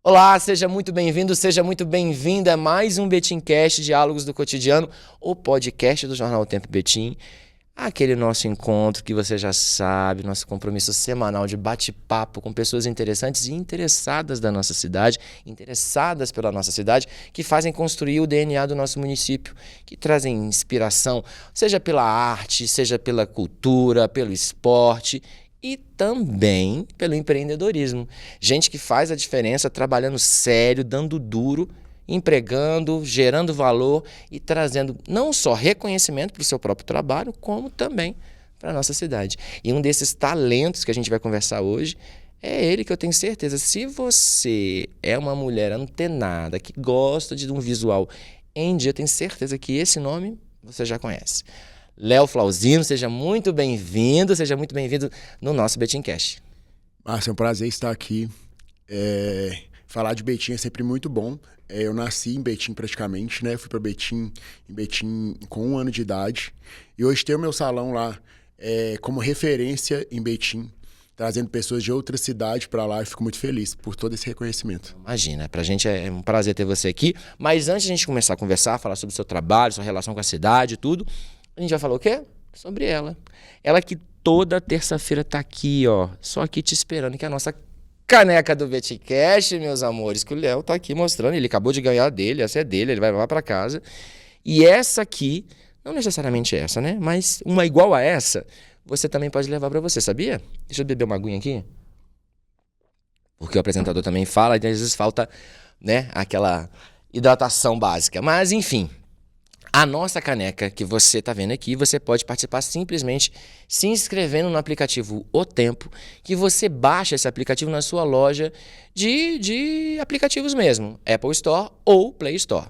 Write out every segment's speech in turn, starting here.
Olá, seja muito bem-vindo, seja muito bem-vinda a mais um Betincast, Diálogos do Cotidiano, o podcast do Jornal O Tempo Betim. Aquele nosso encontro que você já sabe, nosso compromisso semanal de bate-papo com pessoas interessantes e interessadas da nossa cidade, interessadas pela nossa cidade, que fazem construir o DNA do nosso município, que trazem inspiração, seja pela arte, seja pela cultura, pelo esporte e também pelo empreendedorismo. Gente que faz a diferença trabalhando sério, dando duro, empregando, gerando valor e trazendo não só reconhecimento para o seu próprio trabalho, como também para a nossa cidade. E um desses talentos que a gente vai conversar hoje é ele que eu tenho certeza, se você é uma mulher antenada, que gosta de um visual em dia, eu tenho certeza que esse nome você já conhece. Léo Flauzino, seja muito bem-vindo no nosso Betincast. Márcio, é um prazer estar aqui. Falar de Betim é sempre muito bom. Eu nasci em Betim praticamente, né? Fui para Betim com 1 ano de idade. E hoje tenho o meu salão lá como referência em Betim, trazendo pessoas de outra cidade para lá. E fico muito feliz por todo esse reconhecimento. Imagina, pra gente é um prazer ter você aqui. Mas antes de a gente começar a conversar, falar sobre o seu trabalho, sua relação com a cidade e tudo, a gente vai falar o quê? Sobre ela. Ela que toda terça-feira tá aqui, ó, só aqui te esperando, que é a nossa caneca do Betincast, meus amores, que o Léo tá aqui mostrando. Ele acabou de ganhar dele, essa é dele, ele vai levar pra casa. E essa aqui, não necessariamente essa, né? Mas uma igual a essa, você também pode levar pra você, sabia? Deixa eu beber uma aguinha aqui. Porque o apresentador também fala e às vezes falta, né, aquela hidratação básica. Mas, enfim, a nossa caneca que você está vendo aqui, você pode participar simplesmente se inscrevendo no aplicativo O Tempo, que você baixa esse aplicativo na sua loja de aplicativos mesmo, Apple Store ou Play Store.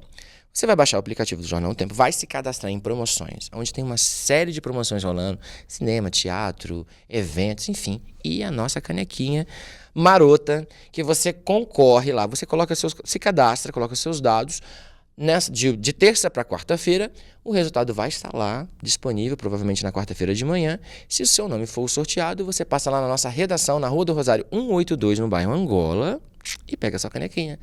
Você vai baixar o aplicativo do Jornal O Tempo, vai se cadastrar em promoções, onde tem uma série de promoções rolando, cinema, teatro, eventos, enfim, e a nossa canequinha marota, que você concorre lá, você se cadastra, coloca seus dados. De terça para quarta-feira, o resultado vai estar lá, disponível, provavelmente na quarta-feira de manhã. Se o seu nome for sorteado, você passa lá na nossa redação, na Rua do Rosário 182, no bairro Angola, e pega a sua canequinha.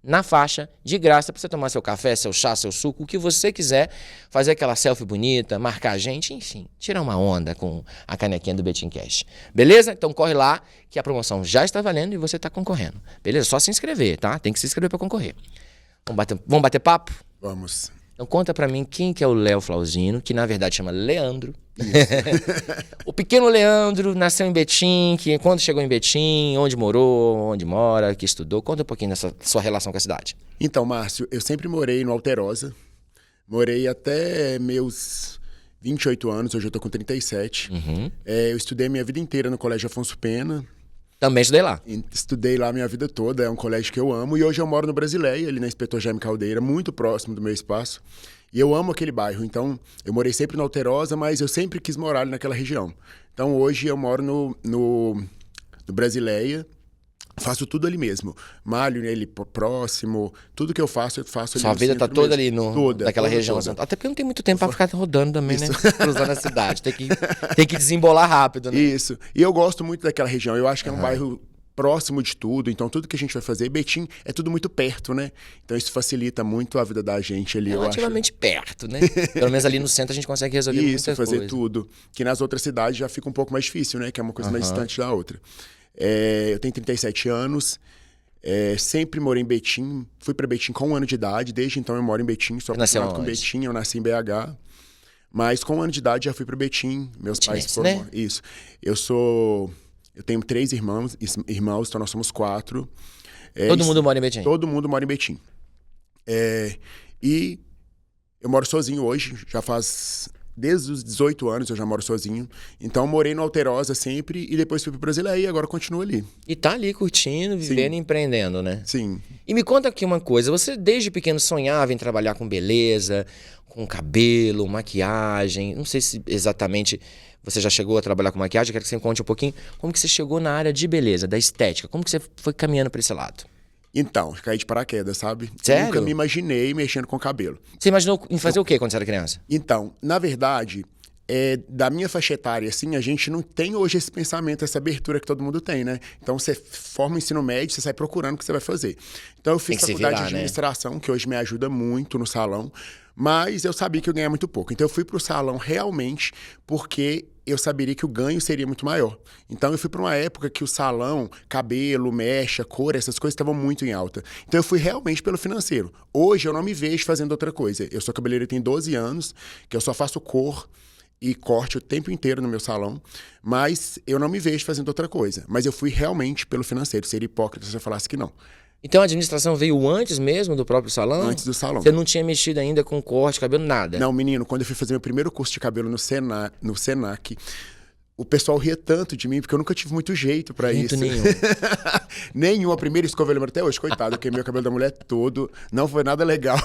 Na faixa, de graça, para você tomar seu café, seu chá, seu suco, o que você quiser, fazer aquela selfie bonita, marcar a gente, enfim, tirar uma onda com a canequinha do Betincast. Beleza? Então corre lá, que a promoção já está valendo e você está concorrendo. Beleza? Só se inscrever, tá? Tem que se inscrever para concorrer. Vamos bater papo? Vamos. Então conta pra mim quem que é o Léo Flauzino, que na verdade chama Leandro. O pequeno Leandro nasceu em Betim, quando chegou em Betim, onde morou, onde mora, que estudou. Conta um pouquinho dessa sua relação com a cidade. Então, Márcio, eu sempre morei no Alterosa. Morei até meus 28 anos, hoje eu tô com 37. Eu estudei minha vida inteira no Colégio Afonso Pena. Também estudei lá. Estudei lá minha vida toda, é um colégio que eu amo. E hoje eu moro no Brasileia, ali na Inspetor Jaime Caldeira, muito próximo do meu espaço. E eu amo aquele bairro, então eu morei sempre na Alterosa, mas eu sempre quis morar ali naquela região. Então hoje eu moro no Brasileia, faço tudo ali mesmo. Malho nele próximo, tudo que eu faço ali. Sua vida tá toda ali naquela região. Toda. Até porque não tem muito tempo pra ficar rodando também, né? Cruzando a cidade. Tem que desembolar rápido, né? Isso. E eu gosto muito daquela região. Eu acho que é um bairro próximo de tudo. Então tudo que a gente vai fazer, Betim é tudo muito perto, né? Então isso facilita muito a vida da gente ali, eu acho. Relativamente perto, né? Pelo menos ali no centro a gente consegue resolver muita coisa. Isso, fazer tudo. Que nas outras cidades já fica um pouco mais difícil, né? Que é uma coisa mais distante da outra. Eu tenho 37 anos, sempre morei em Betim, fui para Betim com 1 ano de idade, desde então eu moro em Betim, sou acostumado com Betim, eu nasci em BH, mas com 1 ano de idade já fui para Betim, meus pais foram... Né? Isso, eu tenho 3 irmãos, então nós somos 4. Todo mundo mora em Betim? Todo mundo mora em Betim. E eu moro sozinho hoje, já faz... Desde os 18 anos eu já moro sozinho. Então morei no Alterosa sempre e depois fui pro Brasileia e agora continuo ali. E tá ali curtindo, vivendo e empreendendo, né? Sim. E me conta aqui uma coisa, você desde pequeno sonhava em trabalhar com beleza, com cabelo, maquiagem, não sei se exatamente você já chegou a trabalhar com maquiagem, quero que você me conte um pouquinho como que você chegou na área de beleza, da estética, como que você foi caminhando para esse lado? Então, caí de paraquedas, sabe? Sério? Eu nunca me imaginei mexendo com cabelo. Você imaginou em fazer o quê quando você era criança? Então, na verdade, da minha faixa etária, assim, a gente não tem hoje esse pensamento, essa abertura que todo mundo tem, né? Então, você forma o ensino médio, você sai procurando o que você vai fazer. Então, eu fiz faculdade de administração, né? Que hoje me ajuda muito no salão, mas eu sabia que eu ganhava muito pouco. Então, eu fui pro salão realmente porque eu saberia que o ganho seria muito maior. Então, eu fui para uma época que o salão, cabelo, mecha, cor, essas coisas estavam muito em alta. Então, eu fui realmente pelo financeiro. Hoje, eu não me vejo fazendo outra coisa. Eu sou cabeleireiro tem 12 anos, que eu só faço cor e corte o tempo inteiro no meu salão, mas eu não me vejo fazendo outra coisa. Mas eu fui realmente pelo financeiro. Seria hipócrita se eu falasse que não. Então a administração veio antes mesmo do próprio salão? Antes do salão. Você não tinha mexido ainda com corte, cabelo, nada? Não, menino, quando eu fui fazer meu primeiro curso de cabelo no Senac, o pessoal ria tanto de mim, porque eu nunca tive muito jeito pra isso. Nenhum. Nenhum. A primeira escova eu lembro até hoje, coitado, eu queimei o cabelo da mulher todo. Não foi nada legal.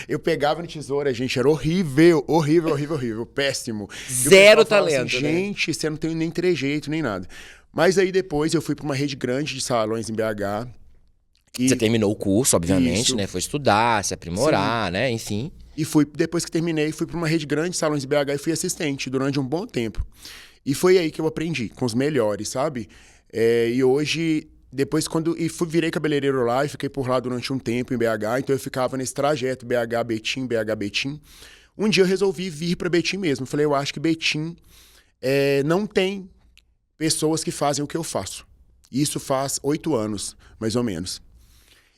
Eu pegava no tesoura, gente, era horrível, horrível, horrível, horrível. Péssimo. Zero talento, assim, gente, você não tem nem trejeito, nem nada. Mas aí depois eu fui pra uma rede grande de salões em BH. Você terminou o curso, obviamente, né? Foi estudar, se aprimorar, sim, né? Enfim. E depois que terminei, fui pra uma rede grande de salões em BH e fui assistente durante um bom tempo. E foi aí que eu aprendi, com os melhores, sabe? E hoje, depois virei cabeleireiro lá e fiquei por lá durante um tempo em BH, então eu ficava nesse trajeto BH-Betim, BH-Betim. Um dia eu resolvi vir para Betim mesmo. Falei, eu acho que Betim não tem pessoas que fazem o que eu faço. Isso faz 8 anos, mais ou menos.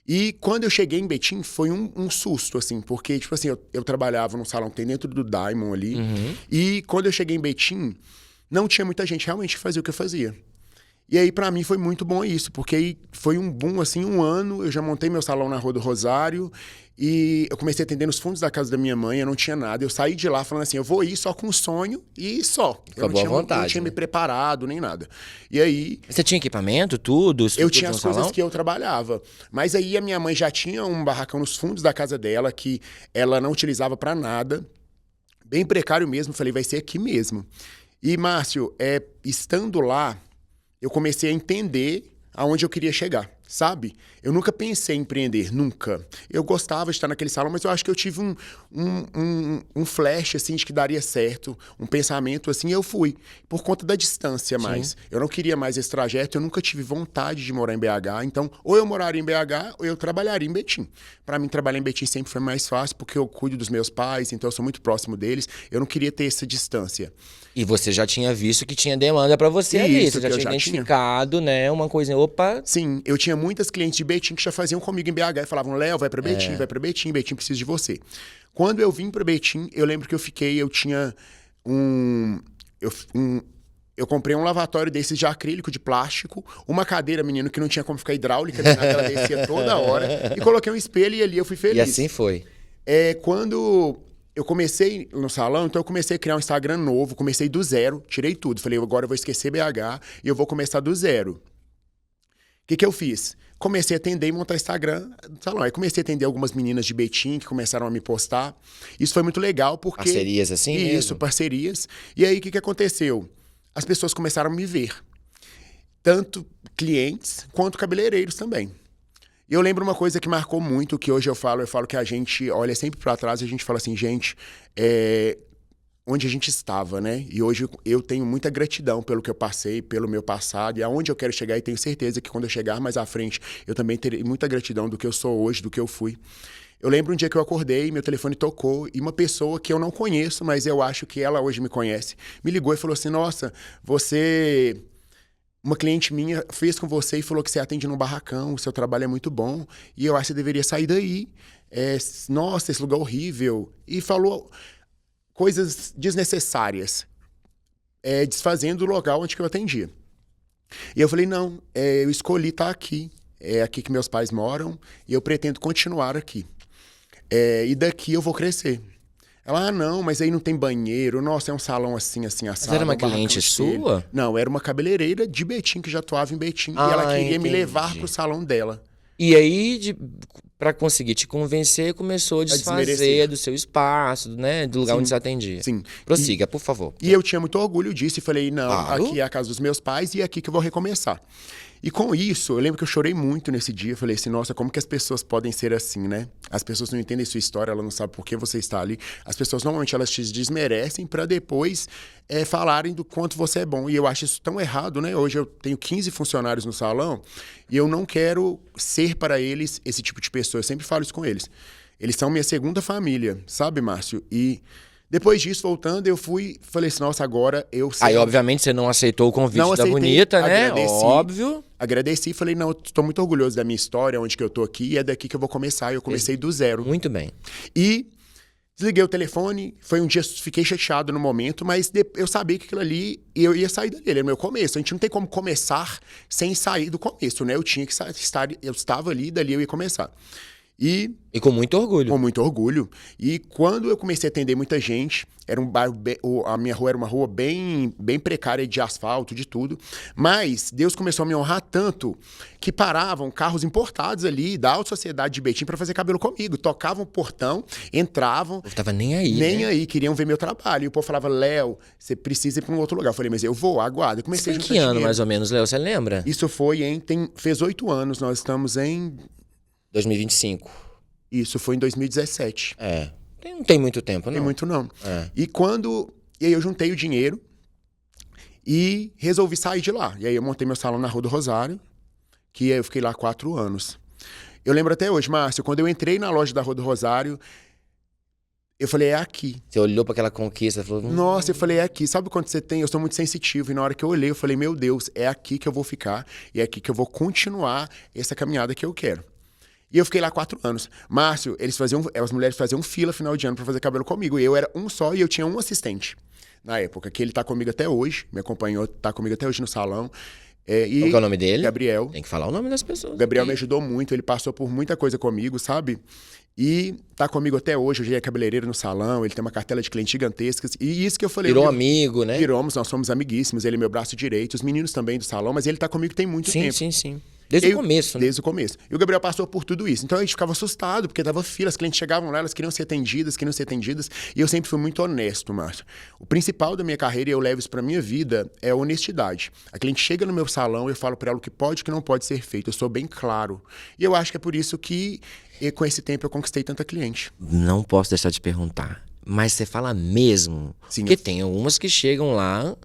E quando eu cheguei em Betim, foi um susto, assim, porque, tipo assim, eu trabalhava num salão que tem dentro do Diamond ali, e quando eu cheguei em Betim, não tinha muita gente realmente que fazia o que eu fazia. E aí, pra mim, foi muito bom isso, porque aí foi um boom, assim, um ano, eu já montei meu salão na Rua do Rosário, e eu comecei a atender nos fundos da casa da minha mãe, eu não tinha nada, eu saí de lá falando assim, eu vou ir só com sonho e só. Eu não tinha me preparado, nem nada. E aí... Você tinha equipamento, tudo? Eu tinha as coisas que eu trabalhava. Mas aí a minha mãe já tinha um barracão nos fundos da casa dela, que ela não utilizava pra nada, bem precário mesmo, falei, vai ser aqui mesmo. E, Márcio, estando lá, eu comecei a entender aonde eu queria chegar, sabe? Eu nunca pensei em empreender, nunca. Eu gostava de estar naquele salão, mas eu acho que eu tive um flash, assim, de que daria certo, um pensamento, assim, e eu fui, por conta da distância mais. Eu não queria mais esse trajeto, eu nunca tive vontade de morar em BH, então, ou eu moraria em BH, ou eu trabalharia em Betim. Para mim, trabalhar em Betim sempre foi mais fácil, porque eu cuido dos meus pais, então eu sou muito próximo deles, eu não queria ter essa distância. E você já tinha visto que tinha demanda para você ali, você já tinha identificado, né, uma coisa, opa... Sim, eu tinha muitas clientes de Betim que já faziam comigo em BH e falavam, Léo, vai pra Betim, vai pra Betim, Betim precisa de você. Quando eu vim pra Betim, eu lembro que eu tinha eu comprei um lavatório desses de acrílico, de plástico, uma cadeira, menino, que não tinha como ficar hidráulica, ela descia toda hora, e coloquei um espelho e ali eu fui feliz. E assim foi. Quando eu comecei no salão, então eu comecei a criar um Instagram novo, comecei do zero, tirei tudo. Falei, agora eu vou esquecer BH e eu vou começar do zero. O que eu fiz? Comecei a atender e montar Instagram do salão. Aí comecei a atender algumas meninas de Betim que começaram a me postar. Isso foi muito legal porque... Parcerias assim isso, mesmo? Parcerias. E aí o que aconteceu? As pessoas começaram a me ver. Tanto clientes quanto cabeleireiros também. E eu lembro uma coisa que marcou muito, que hoje eu falo que a gente olha sempre para trás e a gente fala assim, gente, onde a gente estava, né? E hoje eu tenho muita gratidão pelo que eu passei, pelo meu passado, e aonde eu quero chegar, e tenho certeza que quando eu chegar mais à frente, eu também terei muita gratidão do que eu sou hoje, do que eu fui. Eu lembro um dia que eu acordei, meu telefone tocou, e uma pessoa que eu não conheço, mas eu acho que ela hoje me conhece, me ligou e falou assim, nossa, uma cliente minha fez com você e falou que você atende num barracão, o seu trabalho é muito bom, e eu acho que você deveria sair daí. Nossa, esse lugar é horrível. E falou coisas desnecessárias, desfazendo o local onde que eu atendia. E eu falei, não, eu escolhi estar aqui. É aqui que meus pais moram e eu pretendo continuar aqui. E daqui eu vou crescer. Ela, não, mas aí não tem banheiro. Nossa, é um salão assim, assim, assado. Mas era uma cliente sua? Não, era uma cabeleireira de Betim, que já atuava em Betim. E ela queria me levar pro salão dela. E aí, pra conseguir te convencer, começou a desfazer do seu espaço, né? Do lugar onde você atendia. Sim. Prossiga, por favor. E eu tinha muito orgulho disso e falei, não, aqui é a casa dos meus pais e é aqui que eu vou recomeçar. E com isso, eu lembro que eu chorei muito nesse dia. Eu falei assim, nossa, como que as pessoas podem ser assim, né? As pessoas não entendem sua história, elas não sabem por que você está ali. As pessoas, normalmente, elas te desmerecem para depois falarem do quanto você é bom. E eu acho isso tão errado, né? Hoje eu tenho 15 funcionários no salão e eu não quero ser para eles esse tipo de pessoa. Eu sempre falo isso com eles. Eles são minha segunda família, sabe, Márcio? E depois disso, voltando, eu falei assim, nossa, agora eu sei. Aí, obviamente, você não aceitou o convite Não da aceitei, Bonita, né? agradeci. Óbvio. Agradeci e falei, não, eu tô muito orgulhoso da minha história, onde que eu tô aqui, e é daqui que eu vou começar. Eu comecei do zero. Muito bem. E desliguei o telefone, foi um dia, fiquei chateado no momento, mas eu sabia que aquilo ali, eu ia sair dali, era o meu começo. A gente não tem como começar sem sair do começo, né? Eu tinha que estar, eu estava ali, dali eu ia começar. E com muito orgulho. Com muito orgulho. E quando eu comecei a atender muita gente, era um bairro, a minha rua era uma rua bem precária de asfalto, de tudo. Mas Deus começou a me honrar tanto que paravam carros importados ali da alta sociedade de Betim para fazer cabelo comigo. Tocavam o portão, entravam. Eu tava nem aí, Nem né? aí, queriam ver meu trabalho. E o povo falava, Léo, você precisa ir para um outro lugar. Eu falei, mas eu vou, aguarda. Eu comecei a juntar que ano, dinheiro. mais ou menos, Léo? Você lembra? Isso foi fez 8 anos, nós estamos em... 2025. Isso foi em 2017. Não tem muito tempo, não. Tem muito não. É. E aí eu juntei o dinheiro e resolvi sair de lá. E aí eu montei meu salão na Rua do Rosário, que eu fiquei lá 4 anos. Eu lembro até hoje, Márcio, quando eu entrei na loja da Rua do Rosário, eu falei, é aqui. Você olhou para aquela conquista e falou... Nossa, eu falei, é aqui. Sabe quando você tem? Eu sou muito sensitivo. E na hora que eu olhei, eu falei, meu Deus, é aqui que eu vou ficar. E é aqui que eu vou continuar essa caminhada que eu quero. E eu fiquei lá 4 anos. Márcio, as mulheres faziam fila final de ano pra fazer cabelo comigo. E eu era um só e eu tinha um assistente na época, que ele tá comigo até hoje, me acompanhou, tá comigo até hoje no salão. Qual que é o nome dele? Gabriel. Tem que falar o nome das pessoas. Gabriel me ajudou muito, ele passou por muita coisa comigo, sabe? E tá comigo até hoje, ele é cabeleireiro no salão, ele tem uma cartela de clientes gigantescas. E isso que eu falei... Virou amigo, né? Nós somos amiguíssimos, ele é meu braço direito, os meninos também do salão, mas ele tá comigo tem muito tempo. Sim. Desde o começo, né? Desde o começo. E o Gabriel passou por tudo isso. Então a gente ficava assustado, porque dava fila, as clientes chegavam lá, elas queriam ser atendidas. E eu sempre fui muito honesto, Márcio. O principal da minha carreira, e eu levo isso pra minha vida, é a honestidade. A cliente chega no meu salão, eu falo pra ela o que pode e o que não pode ser feito. Eu sou bem claro. E eu acho que é por isso que, com esse tempo, eu conquistei tanta cliente. Não posso deixar de perguntar. Mas você fala mesmo? Sim. Porque tem algumas que chegam lá...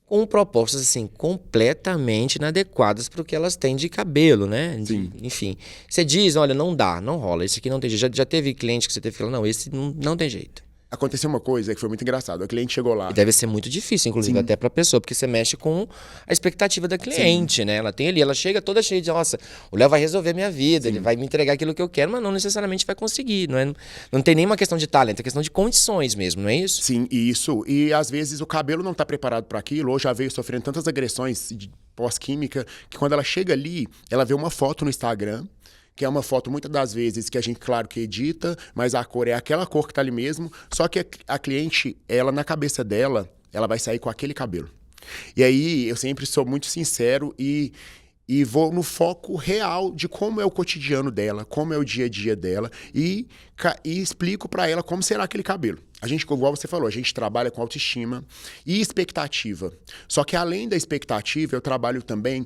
com propostas, assim, completamente inadequadas para o que elas têm de cabelo, né? Sim. Enfim, você diz, olha, não dá, não rola, esse aqui não tem jeito. Já teve cliente que você teve que falar, não, esse não tem jeito. Aconteceu uma coisa que foi muito engraçado. A cliente chegou lá. E deve ser muito difícil, inclusive, até pra pessoa, porque você mexe com a expectativa da cliente, né? Ela tem ali, ela chega toda cheia de, nossa, o Léo vai resolver minha vida, ele vai me entregar aquilo que eu quero, mas não necessariamente vai conseguir, não tem nenhuma questão de talento, é questão de condições mesmo, não é isso? Sim, isso. E às vezes o cabelo não tá preparado para aquilo, ou já veio sofrendo tantas agressões de pós-química, que quando ela chega ali, ela vê uma foto no Instagram, que é uma foto, muitas das vezes, que a gente, claro, que edita, mas a cor é aquela cor que tá ali mesmo, só que a cliente, ela, na cabeça dela, ela vai sair com aquele cabelo. E aí, eu sempre sou muito sincero e vou no foco real de como é o cotidiano dela, como é o dia a dia dela, e explico pra ela como será aquele cabelo. A gente, igual você falou, a gente trabalha com autoestima e expectativa. Só que além da expectativa, eu trabalho também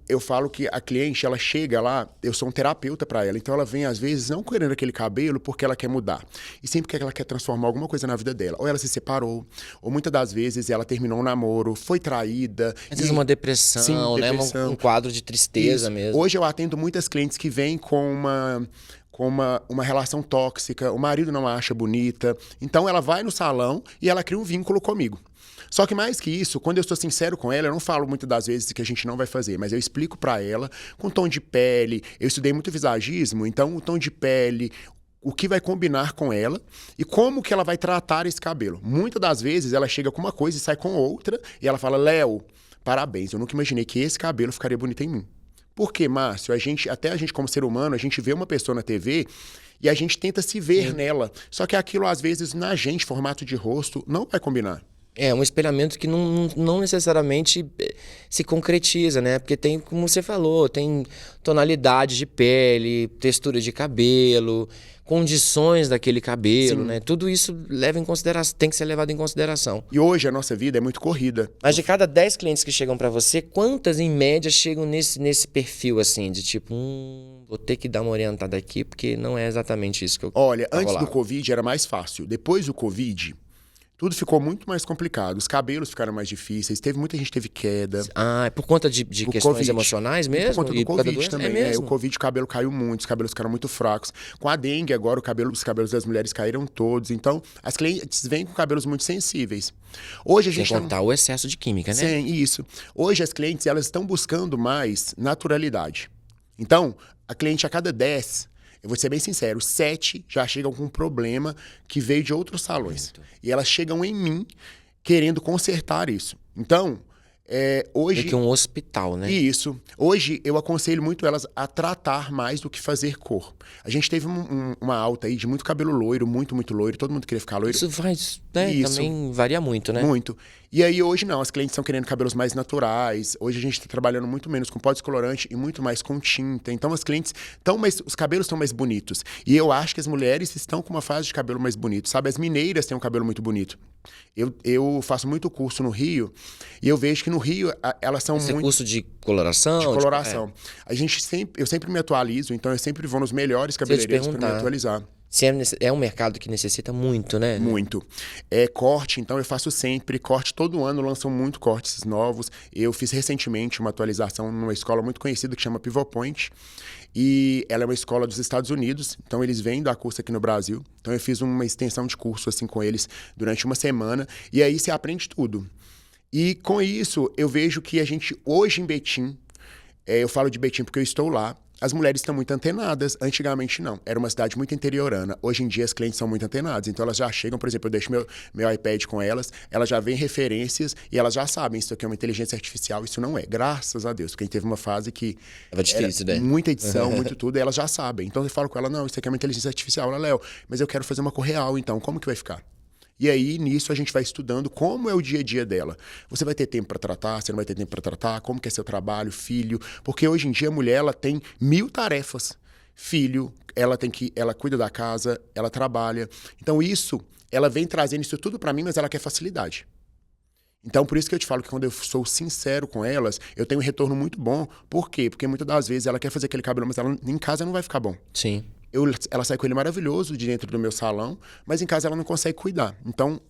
eu falo que a cliente, ela chega lá, eu sou um terapeuta para ela, então ela vem às vezes não querendo aquele cabelo porque ela quer mudar, e sempre que ela quer transformar alguma coisa na vida dela, ou ela se separou, ou muitas das vezes ela terminou um namoro, foi traída. Às vezes uma depressão, sim, né? depressão. Um quadro de tristeza mesmo. Hoje eu atendo muitas clientes que vêm com uma relação tóxica, o marido não a acha bonita, então ela vai no salão e ela cria um vínculo comigo. Só que mais que isso, quando eu estou sincero com ela, eu não falo muitas das vezes que a gente não vai fazer, mas eu explico pra ela com tom de pele. Eu estudei muito visagismo, então o tom de pele, o que vai combinar com ela e como que ela vai tratar esse cabelo. Muitas das vezes ela chega com uma coisa e sai com outra e ela fala, Léo, parabéns, eu nunca imaginei que esse cabelo ficaria bonito em mim. Por quê, Márcio? Até a gente como ser humano, a gente vê uma pessoa na TV e a gente tenta se ver nela. Só que aquilo, às vezes, na gente, formato de rosto, não vai combinar. É um espelhamento que não necessariamente se concretiza, né? Porque tem, como você falou, tem tonalidade de pele, textura de cabelo, condições daquele cabelo, Sim. né? Tudo isso leva em consideração, tem que ser levado em consideração. E hoje a nossa vida é muito corrida. Mas de cada 10 clientes que chegam para você, quantas em média chegam nesse perfil assim, de tipo, vou ter que dar uma orientada aqui, porque não é exatamente isso que eu Olha, pra antes rolar. do Covid era mais fácil. Depois do Covid, tudo ficou muito mais complicado. Os cabelos ficaram mais difíceis. Muita gente teve queda. Ah, é por conta de Por questões Covid. emocionais E mesmo? por conta do E por causa da Covid doença? também. É mesmo? O Covid, o cabelo caiu muito, os cabelos ficaram muito fracos. Com a dengue, agora os cabelos das mulheres caíram todos. Então, as clientes vêm com cabelos muito sensíveis. Hoje a Sem gente contar o excesso de química, né? Sim, isso. Hoje as clientes, elas estão buscando mais naturalidade. Então, a cliente a cada 10, eu vou ser bem sincero, 7 já chegam com um problema que veio de outros salões. E elas chegam em mim querendo consertar isso. Então, hoje... Meio que um hospital, né? Isso. Hoje, eu aconselho muito elas a tratar mais do que fazer cor. A gente teve uma alta aí de muito cabelo loiro, muito, muito loiro. Todo mundo queria ficar loiro. Isso vai, né? Isso. Também varia muito, né? Muito. E aí hoje não, as clientes estão querendo cabelos mais naturais. Hoje a gente está trabalhando muito menos com pó descolorante e muito mais com tinta. Então as clientes estão mais, os cabelos estão mais bonitos. E eu acho que as mulheres estão com uma fase de cabelo mais bonito, sabe? As mineiras têm um cabelo muito bonito. Eu faço muito curso no Rio e eu vejo que no Rio elas são Esse muito... curso de coloração? De coloração. Eu sempre me atualizo, então eu sempre vou nos melhores cabeleireiros para me atualizar. É um mercado que necessita muito, né? Muito. Corte, então eu faço sempre. Corte, todo ano lançam muito cortes novos. Eu fiz recentemente uma atualização numa escola muito conhecida que chama Pivot Point. E ela é uma escola dos Estados Unidos, então eles vêm dar curso aqui no Brasil. Então eu fiz uma extensão de curso assim com eles durante uma semana. E aí você aprende tudo. E com isso, eu vejo que a gente, hoje em Betim, eu falo de Betim porque eu estou lá, as mulheres estão muito antenadas. Antigamente não, era uma cidade muito interiorana. Hoje em dia as clientes são muito antenadas, então elas já chegam, por exemplo, eu deixo meu iPad com elas já veem referências e elas já sabem, isso aqui é uma inteligência artificial, isso não é, graças a Deus, porque a gente teve uma fase que era difícil, né? Muita edição, muito tudo, e elas já sabem. Então eu falo com ela, não, isso aqui é uma inteligência artificial. Ela, Léo, mas eu quero fazer uma cor real, então, como que vai ficar? E aí, nisso, a gente vai estudando como é o dia a dia dela. Você vai ter tempo para tratar, você não vai ter tempo para tratar, como que é seu trabalho, filho. Porque hoje em dia a mulher, ela tem 1000 tarefas. Filho, ela cuida da casa, ela trabalha. Então isso, ela vem trazendo isso tudo para mim, mas ela quer facilidade. Então, por isso que eu te falo que quando eu sou sincero com elas, eu tenho um retorno muito bom. Por quê? Porque muitas das vezes ela quer fazer aquele cabelo, mas em casa não vai ficar bom. Sim. Ela sai com ele maravilhoso de dentro do meu salão, mas em casa ela não consegue cuidar. Então,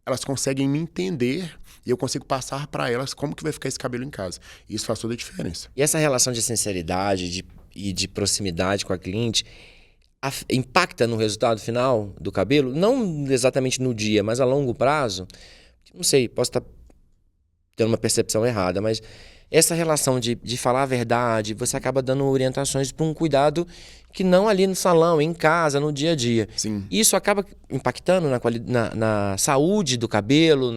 elas conseguem me entender e eu consigo passar para elas como que vai ficar esse cabelo em casa. E isso faz toda a diferença. E essa relação de sinceridade e de proximidade com a cliente impacta no resultado final do cabelo? Não exatamente no dia, mas a longo prazo? Não sei, posso estar tendo uma percepção errada, mas essa relação de falar a verdade, você acaba dando orientações para um cuidado que não ali no salão, em casa, no dia a dia. Sim. Isso acaba impactando na saúde do cabelo,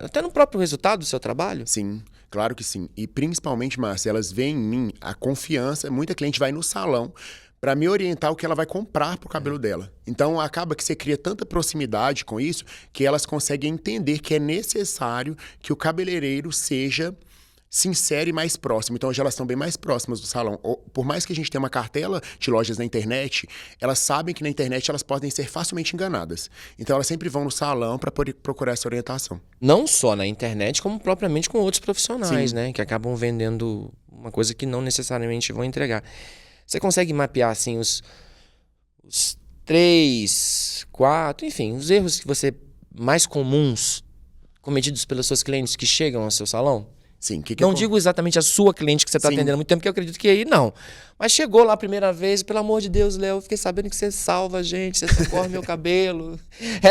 até no próprio resultado do seu trabalho? Sim, claro que sim. E principalmente, Márcia, elas veem em mim a confiança. Muita cliente vai no salão para me orientar o que ela vai comprar pro cabelo dela. Então, acaba que você cria tanta proximidade com isso que elas conseguem entender que é necessário que o cabeleireiro seja sincero e mais próximo. Então, hoje elas estão bem mais próximas do salão. Por mais que a gente tenha uma cartela de lojas na internet, elas sabem que na internet elas podem ser facilmente enganadas. Então, elas sempre vão no salão para procurar essa orientação. Não só na internet, como propriamente com outros profissionais, Sim. né? Que acabam vendendo uma coisa que não necessariamente vão entregar. Você consegue mapear, assim, os 3, 4, enfim, os erros que você mais comuns cometidos pelas suas clientes que chegam ao seu salão? Sim. Não digo exatamente a sua cliente que você está atendendo há muito tempo, porque eu acredito que aí não. Mas chegou lá a primeira vez, pelo amor de Deus, Léo, eu fiquei sabendo que você salva a gente, você socorre meu cabelo,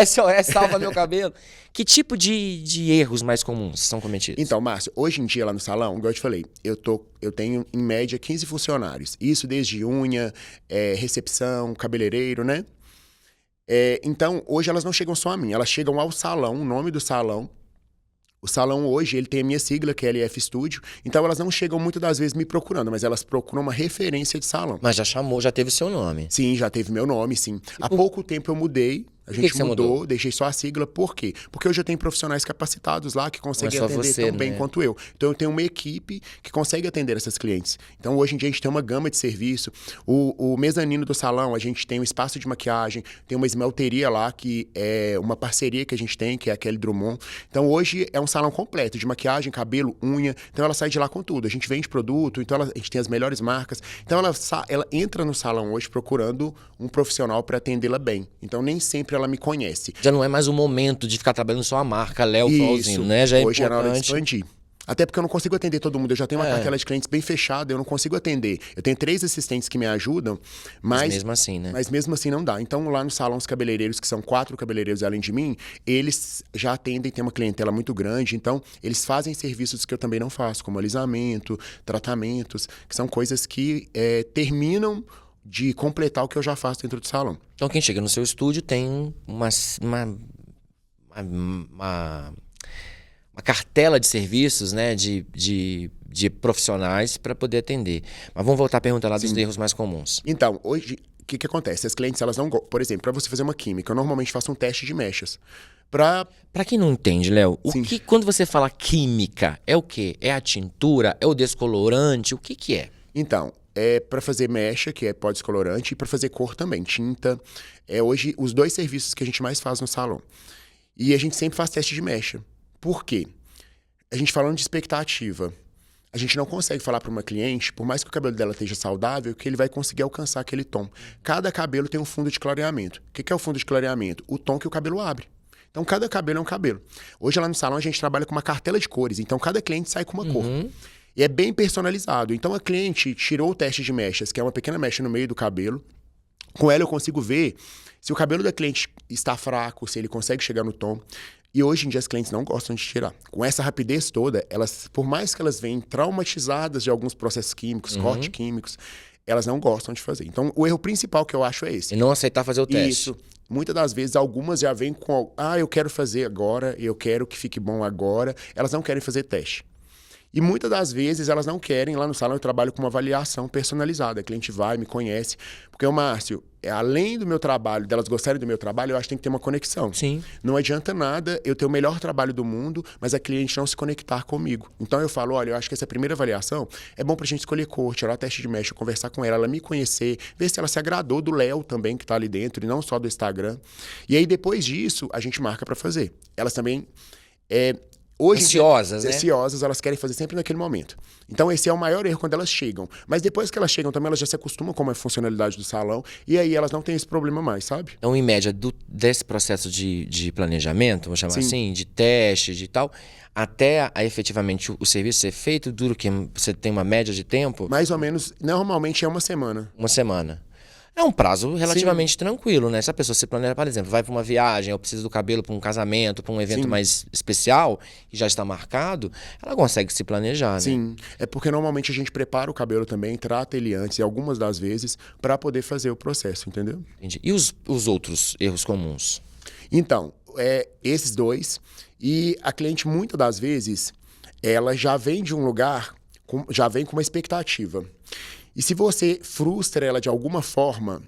SOS salva meu cabelo. Que tipo de erros mais comuns são cometidos? Então, Márcio, hoje em dia lá no salão, igual eu te falei, eu tenho em média 15 funcionários. Isso desde unha, recepção, cabeleireiro, né? Então, hoje elas não chegam só a mim, elas chegam ao salão, o nome do salão. O salão hoje, ele tem a minha sigla, que é LF Studio. Então, elas não chegam muitas das vezes me procurando, mas elas procuram uma referência de salão. Mas já chamou, já teve o seu nome. Sim, já teve meu nome, sim. Há pouco tempo eu mudei. A que gente você mudou, mudou? deixei só a sigla, por quê? Porque hoje eu tenho profissionais capacitados lá que conseguem só atender você, tão bem né? quanto eu. Então eu tenho uma equipe que consegue atender essas clientes. Então hoje em dia a gente tem uma gama de serviço. O mezanino do salão, a gente tem um espaço de maquiagem, tem uma esmelteria lá, que é uma parceria que a gente tem, que é a Kelly Drummond. Então hoje é um salão completo de maquiagem, cabelo, unha. Então ela sai de lá com tudo. A gente vende produto, então a gente tem as melhores marcas. Então ela entra no salão hoje procurando um profissional para atendê-la bem. Então nem sempre ela me conhece. Já não é mais o momento de ficar trabalhando só a marca Léo Flauzino, Isso, né? Já é hoje é na hora de importante. expandir. Até porque eu não consigo atender todo mundo. Eu já tenho uma cartela de clientes bem fechada, eu não consigo atender. Eu tenho 3 assistentes que me ajudam, Mas mesmo assim, né? mas mesmo assim não dá. Então lá no salão os cabeleireiros, que são 4 cabeleireiros além de mim, eles já atendem, tem uma clientela muito grande. Então eles fazem serviços que eu também não faço, como alisamento, tratamentos, que são coisas que terminam de completar o que eu já faço dentro do salão. Então quem chega no seu estúdio tem uma cartela de serviços, né? De profissionais para poder atender. Mas vamos voltar a perguntar lá dos erros mais comuns. Então, hoje, o que acontece? As clientes, elas não... Por exemplo, para você fazer uma química, eu normalmente faço um teste de mechas. Pra quem não entende, Léo, Sim. quando você fala química, é o quê? É a tintura? É o descolorante? O que é? Então, é para fazer mecha, que é pó descolorante, e para fazer cor também, tinta. É hoje os 2 serviços que a gente mais faz no salão. E a gente sempre faz teste de mecha. Por quê? A gente falando de expectativa, a gente não consegue falar para uma cliente, por mais que o cabelo dela esteja saudável, que ele vai conseguir alcançar aquele tom. Cada cabelo tem um fundo de clareamento. O que é o fundo de clareamento? O tom que o cabelo abre. Então, cada cabelo é um cabelo. Hoje, lá no salão, a gente trabalha com uma cartela de cores. Então, cada cliente sai com uma cor. E é bem personalizado. Então, a cliente tirou o teste de mechas, que é uma pequena mecha no meio do cabelo. Com ela, eu consigo ver se o cabelo da cliente está fraco, se ele consegue chegar no tom. E hoje em dia as clientes não gostam de tirar. Com essa rapidez toda, elas, por mais que elas venham traumatizadas de alguns processos químicos, cortes químicos, elas não gostam de fazer. Então, o erro principal que eu acho é esse. E não aceitar fazer o teste. Isso. Muitas das vezes, algumas já vêm com... eu quero fazer agora, eu quero que fique bom agora. Elas não querem fazer teste. E muitas das vezes elas não querem. Lá no salão eu trabalho com uma avaliação personalizada. A cliente vai, me conhece. Porque o Márcio, além do meu trabalho, delas gostarem do meu trabalho, eu acho que tem que ter uma conexão. Sim. Não adianta nada eu ter o melhor trabalho do mundo, mas a cliente não se conectar comigo. Então eu falo, olha, eu acho que essa primeira avaliação é bom pra gente escolher cor, tirar o teste de mecha, conversar com ela me conhecer, ver se ela se agradou do Léo também, que tá ali dentro, e não só do Instagram. E aí depois disso, a gente marca pra fazer. Elas também... Hoje, ansiosas, né? Ansiosas, elas querem fazer sempre naquele momento. Então, esse é o maior erro quando elas chegam. Mas depois que elas chegam também, elas já se acostumam com a funcionalidade do salão. E aí, elas não têm esse problema mais, sabe? Então, em média, desse processo de planejamento, vamos chamar assim, de teste, de tal, até efetivamente o serviço ser feito, dura o quê? Você tem uma média de tempo? Mais ou menos, normalmente é uma semana. Uma semana. É um prazo relativamente tranquilo, né? Se a pessoa se planeja, por exemplo, vai para uma viagem, ou precisa do cabelo para um casamento, para um evento mais especial, que já está marcado, ela consegue se planejar, né? Sim, é porque normalmente a gente prepara o cabelo também, trata ele antes, e algumas das vezes, para poder fazer o processo, entendeu? Entendi. E os outros erros comuns? Então, esses 2. E a cliente, muitas das vezes, ela já vem de um lugar, já vem com uma expectativa. E se você frustra ela de alguma forma,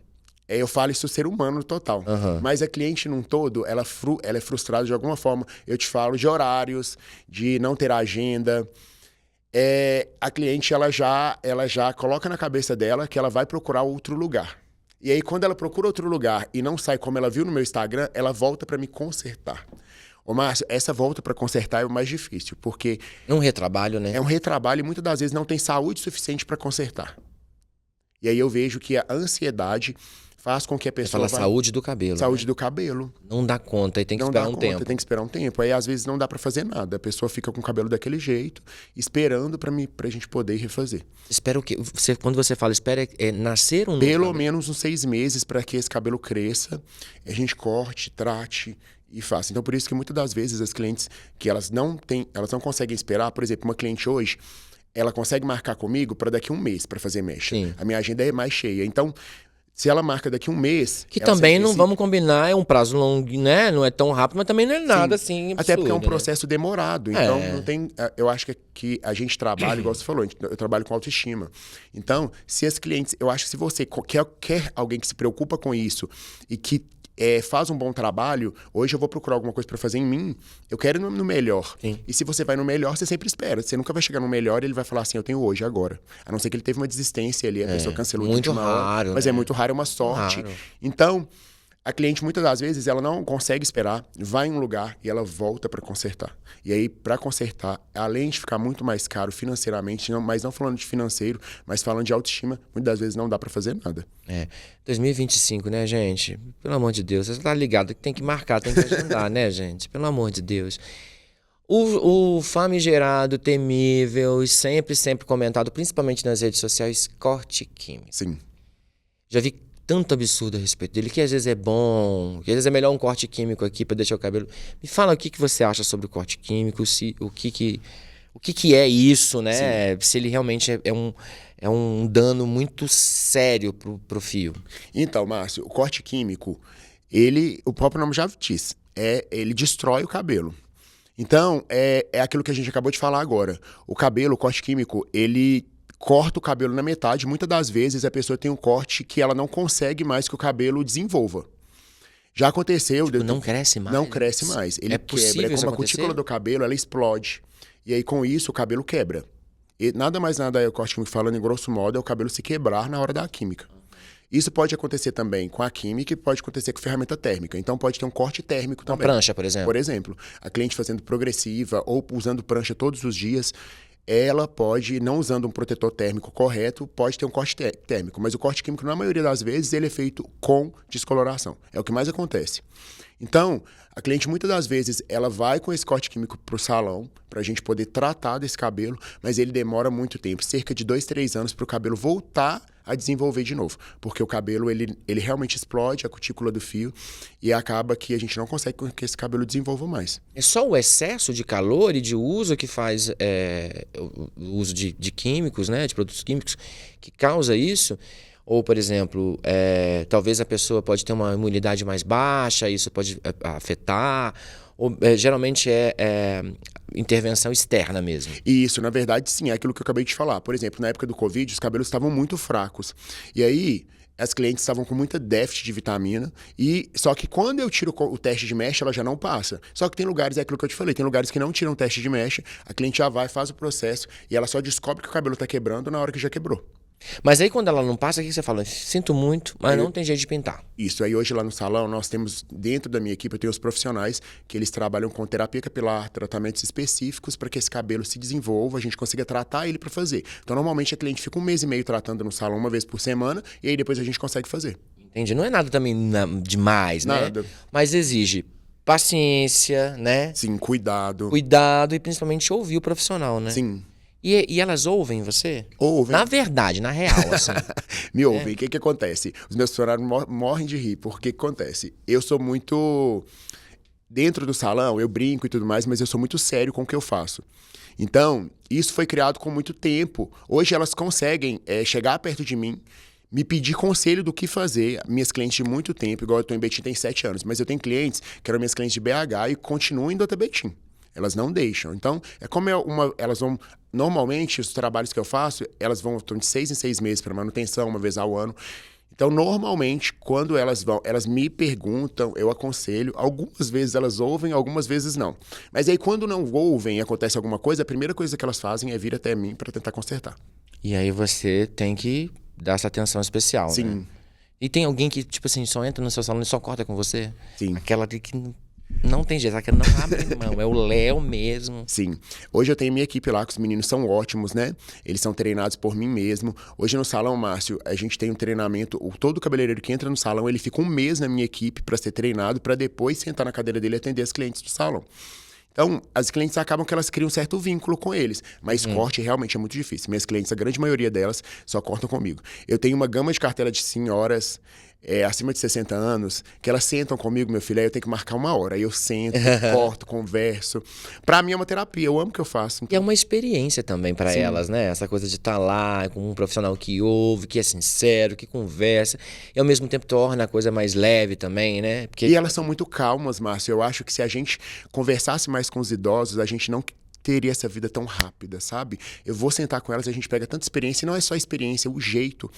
eu falo isso ser humano total. Mas a cliente num todo, ela é frustrada de alguma forma. Eu te falo de horários, de não ter agenda. A cliente, ela já coloca na cabeça dela que ela vai procurar outro lugar. E aí, quando ela procura outro lugar e não sai como ela viu no meu Instagram, ela volta para me consertar. Ô, Márcio, essa volta para consertar é o mais difícil, porque... É um retrabalho, né? É um retrabalho e muitas das vezes não tem saúde suficiente para consertar. E aí eu vejo que a ansiedade faz com que a pessoa... Você fala saúde do cabelo. Saúde do cabelo. Não dá conta e tem que esperar um tempo. Tem que esperar um tempo. Aí às vezes não dá para fazer nada. A pessoa fica com o cabelo daquele jeito, esperando pra gente poder refazer. Espera o quê? Quando você fala espera, nascer um novo Pelo cabelo? menos uns 6 meses para que esse cabelo cresça, a gente corte, trate e faça. Então por isso que muitas das vezes as clientes que elas não conseguem esperar, por exemplo, uma cliente hoje, ela consegue marcar comigo para daqui a um mês para fazer mecha. Sim. A minha agenda é mais cheia. Então, se ela marca daqui a um mês... Que também não vamos combinar, é um prazo longo, né? Não é tão rápido, mas também não é nada assim absurdo, até porque é um né? processo demorado. Então, não tem... Eu acho que a gente trabalha, igual você falou, eu trabalho com autoestima. Então, se as clientes... Eu acho que se você quer alguém que se preocupa com isso e que faz um bom trabalho, hoje eu vou procurar alguma coisa para fazer em mim, eu quero ir no melhor. Sim. E se você vai no melhor, você sempre espera. Você nunca vai chegar no melhor e ele vai falar assim, eu tenho hoje, agora. A não ser que ele teve uma desistência ali, a pessoa cancelou de muito última raro, hora. Mas né? é muito raro, é uma sorte. Raro. Então, a cliente, muitas das vezes, ela não consegue esperar, vai em um lugar e ela volta para consertar. E aí, para consertar, além de ficar muito mais caro financeiramente, mas não falando de financeiro, mas falando de autoestima, muitas das vezes não dá para fazer nada. 2025, né, gente? Pelo amor de Deus, você tá ligado que tem que marcar, tem que agendar, né, gente? Pelo amor de Deus. O famigerado, temível e sempre comentado, principalmente nas redes sociais, corte químico. Sim. Já vi tanto absurdo a respeito dele, que às vezes é bom, que às vezes é melhor um corte químico aqui para deixar o cabelo. Me fala o que você acha sobre o corte químico, o que é isso, né? Sim. Se ele realmente é um dano muito sério pro fio. Então, Márcio, o corte químico, o próprio nome já diz, ele destrói o cabelo. Então, é aquilo que a gente acabou de falar agora. O cabelo, o corte químico, ele corta o cabelo na metade. Muitas das vezes a pessoa tem um corte que ela não consegue mais que o cabelo desenvolva. Já aconteceu... Não cresce mais? Não cresce mais. Ele quebra. Como a cutícula do cabelo, ela explode. E aí, com isso, o cabelo quebra. E nada mais nada, o corte químico, falando em grosso modo, é o cabelo se quebrar na hora da química. Isso pode acontecer também com a química e pode acontecer com ferramenta térmica. Então, pode ter um corte térmico também. Uma prancha, por exemplo? Por exemplo, a cliente fazendo progressiva ou usando prancha todos os dias, ela pode, não usando um protetor térmico correto, pode ter um corte térmico. Mas o corte químico, na maioria das vezes, ele é feito com descoloração. É o que mais acontece. Então, a cliente, muitas das vezes, ela vai com esse corte químico para o salão, para a gente poder tratar desse cabelo, mas ele demora muito tempo, cerca de 2, 3 anos, para o cabelo voltar a desenvolver de novo. Porque o cabelo, ele realmente explode a cutícula do fio e acaba que a gente não consegue que esse cabelo desenvolva mais. É só o excesso de calor e de uso que faz o uso de químicos, né, de produtos químicos, que causa isso? Ou, por exemplo, talvez a pessoa pode ter uma imunidade mais baixa, isso pode afetar, ou geralmente é intervenção externa mesmo? Isso, na verdade, sim, é aquilo que eu acabei de falar. Por exemplo, na época do Covid, os cabelos estavam muito fracos. E aí, as clientes estavam com muita déficit de vitamina, só que quando eu tiro o teste de mecha, ela já não passa. Só que tem lugares, é aquilo que eu te falei, tem lugares que não tiram o teste de mecha, a cliente já vai, faz o processo, e ela só descobre que o cabelo está quebrando na hora que já quebrou. Mas aí quando ela não passa, o que você fala? Sinto muito, mas não tem jeito de pintar. Isso, aí hoje lá no salão nós temos, dentro da minha equipe, eu tenho os profissionais que eles trabalham com terapia capilar, tratamentos específicos para que esse cabelo se desenvolva, a gente consiga tratar ele para fazer. Então normalmente a cliente fica 1 mês e meio tratando no salão uma vez por semana e aí depois a gente consegue fazer. Entendi, não é nada também demais, né? Nada. Mas exige paciência, né? Sim, cuidado. Cuidado e principalmente ouvir o profissional, né? Sim. E elas ouvem você? Ouvem. Na verdade, na real, assim. Me ouvem. O que acontece? Os meus funcionários morrem de rir. Porque o que acontece? Eu sou muito... Dentro do salão, eu brinco e tudo mais, mas eu sou muito sério com o que eu faço. Então, isso foi criado com muito tempo. Hoje elas conseguem chegar perto de mim, me pedir conselho do que fazer. Minhas clientes de muito tempo, igual eu tô em Betim, tem 7 anos, mas eu tenho clientes que eram minhas clientes de BH e continuam indo até Betim. Elas não deixam. Então, elas vão... Normalmente, os trabalhos que eu faço, elas vão de 6 em 6 meses para manutenção, uma vez ao ano. Então, normalmente, quando elas vão, elas me perguntam, eu aconselho. Algumas vezes elas ouvem, algumas vezes não. Mas aí, quando não ouvem e acontece alguma coisa, a primeira coisa que elas fazem é vir até mim para tentar consertar. E aí você tem que dar essa atenção especial, Sim. né? E tem alguém que, tipo assim, só entra no seu salão e só corta com você? Sim. Aquela de que não tem jeito, aquela não abre mão, é o Léo mesmo. Sim. Hoje eu tenho minha equipe lá, que os meninos são ótimos, né? Eles são treinados por mim mesmo. Hoje no salão, Márcio, a gente tem um treinamento, todo cabeleireiro que entra no salão, ele fica 1 mês na minha equipe para ser treinado, para depois sentar na cadeira dele e atender as clientes do salão. Então, as clientes acabam que elas criam um certo vínculo com eles, mas corte realmente é muito difícil. Minhas clientes, a grande maioria delas, só cortam comigo. Eu tenho uma gama de cartela de senhoras acima de 60 anos, que elas sentam comigo, meu filho, aí eu tenho que marcar 1 hora. Aí eu sento, corto, converso. Pra mim é uma terapia, eu amo o que eu faço. Então... E é uma experiência também pra elas, né? Essa coisa de estar lá com um profissional que ouve, que é sincero, que conversa. E ao mesmo tempo torna a coisa mais leve também, né? Porque... E elas são muito calmas, Márcio. Eu acho que se a gente conversasse mais com os idosos, a gente não teria essa vida tão rápida, sabe? Eu vou sentar com elas, a gente pega tanta experiência, e não é só experiência, é o jeito.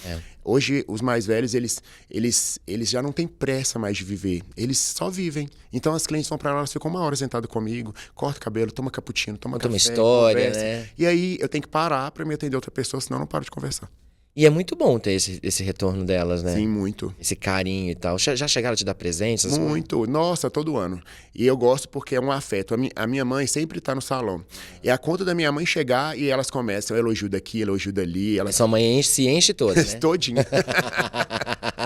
Hoje, os mais velhos, eles já não têm pressa mais de viver, eles só vivem. Então, as clientes vão pra lá, elas ficam 1 hora sentadas comigo, corta o cabelo, toma cappuccino, toma café, uma história, conversa. né? E aí, eu tenho que parar pra me atender outra pessoa, senão eu não paro de conversar. E é muito bom ter esse retorno delas, né? Sim, muito. Esse carinho e tal. Já chegaram a te dar presentes? essas coisas? Muito. Nossa, todo ano. E eu gosto porque é um afeto. A minha mãe sempre tá no salão. É a conta da minha mãe chegar e elas começam elogio daqui, elogio dali. E sua mãe se enche toda, né? Todinha.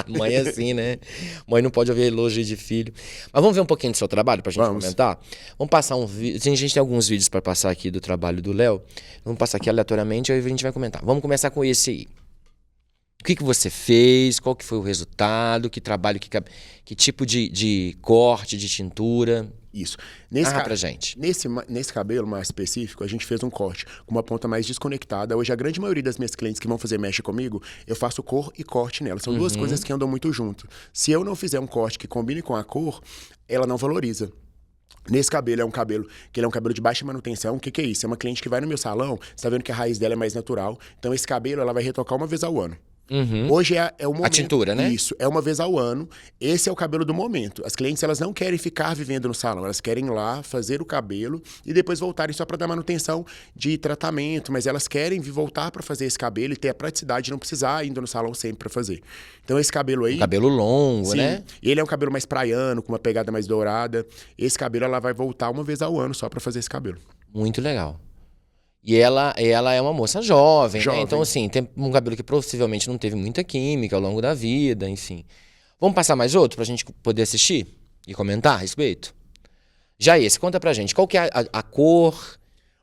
Mãe é assim, né? Mãe não pode ouvir elogio de filho. Mas vamos ver um pouquinho do seu trabalho pra gente comentar? Vamos passar um vídeo. A gente tem alguns vídeos pra passar aqui do trabalho do Léo. Vamos passar aqui aleatoriamente e aí a gente vai comentar. Vamos começar com esse aí. O que você fez? Qual que foi o resultado? Que trabalho, que tipo de corte, de tintura? Isso. Pra gente. Nesse cabelo mais específico, a gente fez um corte com uma ponta mais desconectada. Hoje, a grande maioria das minhas clientes que vão fazer mecha comigo, eu faço cor e corte nela. São duas coisas que andam muito junto. Se eu não fizer um corte que combine com a cor, ela não valoriza. Nesse cabelo, é um cabelo que ele é um cabelo de baixa manutenção. O que é isso? É uma cliente que vai no meu salão, você tá vendo que a raiz dela é mais natural. Então, esse cabelo, ela vai retocar 1 vez ao ano. Hoje é o momento. A tintura, né? Isso, é 1 vez ao ano. Esse é o cabelo do momento. As clientes, elas não querem ficar vivendo no salão. Elas querem ir lá, fazer o cabelo e depois voltarem só para dar manutenção de tratamento. Mas elas querem voltar para fazer esse cabelo e ter a praticidade de não precisar ir no salão sempre para fazer. Então, esse cabelo aí... Um cabelo longo, sim, né? Ele é um cabelo mais praiano, com uma pegada mais dourada. Esse cabelo, ela vai voltar 1 vez ao ano só para fazer esse cabelo. Muito legal. E ela é uma moça jovem, né? Então, assim, tem um cabelo que possivelmente não teve muita química ao longo da vida, enfim. Vamos passar mais outro pra gente poder assistir e comentar a respeito? Já esse, conta pra gente. Qual que é a cor?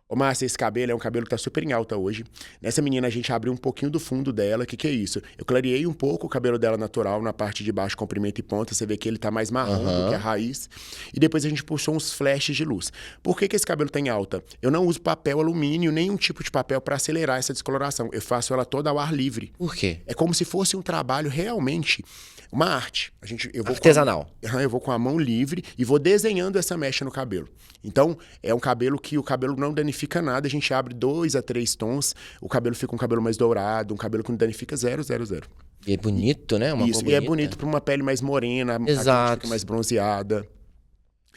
Ô, Márcia, esse cabelo é um cabelo que tá super em alta hoje. Nessa menina, a gente abriu um pouquinho do fundo dela. O que é isso? Eu clareei um pouco o cabelo dela natural na parte de baixo, comprimento e ponta. Você vê que ele tá mais marrom do que a raiz. E depois a gente puxou uns flashes de luz. Por que esse cabelo tá em alta? Eu não uso papel alumínio, nenhum tipo de papel para acelerar essa descoloração. Eu faço ela toda ao ar livre. Por quê? É como se fosse um trabalho realmente... Uma arte. Artesanal. Eu vou com a mão livre e vou desenhando essa mecha no cabelo. Então, é um cabelo que o cabelo não danifica nada. A gente abre 2 a 3 tons. O cabelo fica um cabelo mais dourado, um cabelo que não danifica 0, 0, 0. E é bonito, né? Uma Isso, e é bonito para uma pele mais morena, exato, fica mais bronzeada.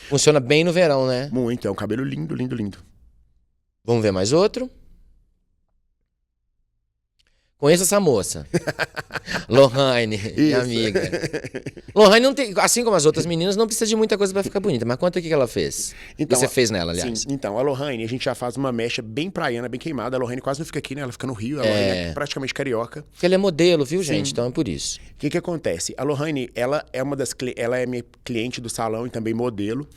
Funciona bem no verão, né? Muito, é um cabelo lindo, lindo, lindo. Vamos ver mais outro? Conheço essa moça. Lohane, minha amiga. Lohane não tem, assim como as outras meninas, não precisa de muita coisa pra ficar bonita. Mas conta o que ela fez. Então, você fez nela, aliás. Sim, então, a Lohane, a gente já faz uma mecha bem praiana, bem queimada. A Lohane quase não fica aqui, né? Ela fica no Rio. A Lohane é praticamente carioca. Porque ela é modelo, viu, gente? Sim. Então é por isso. O que acontece? A Lohane, ela é minha cliente do salão e também modelo.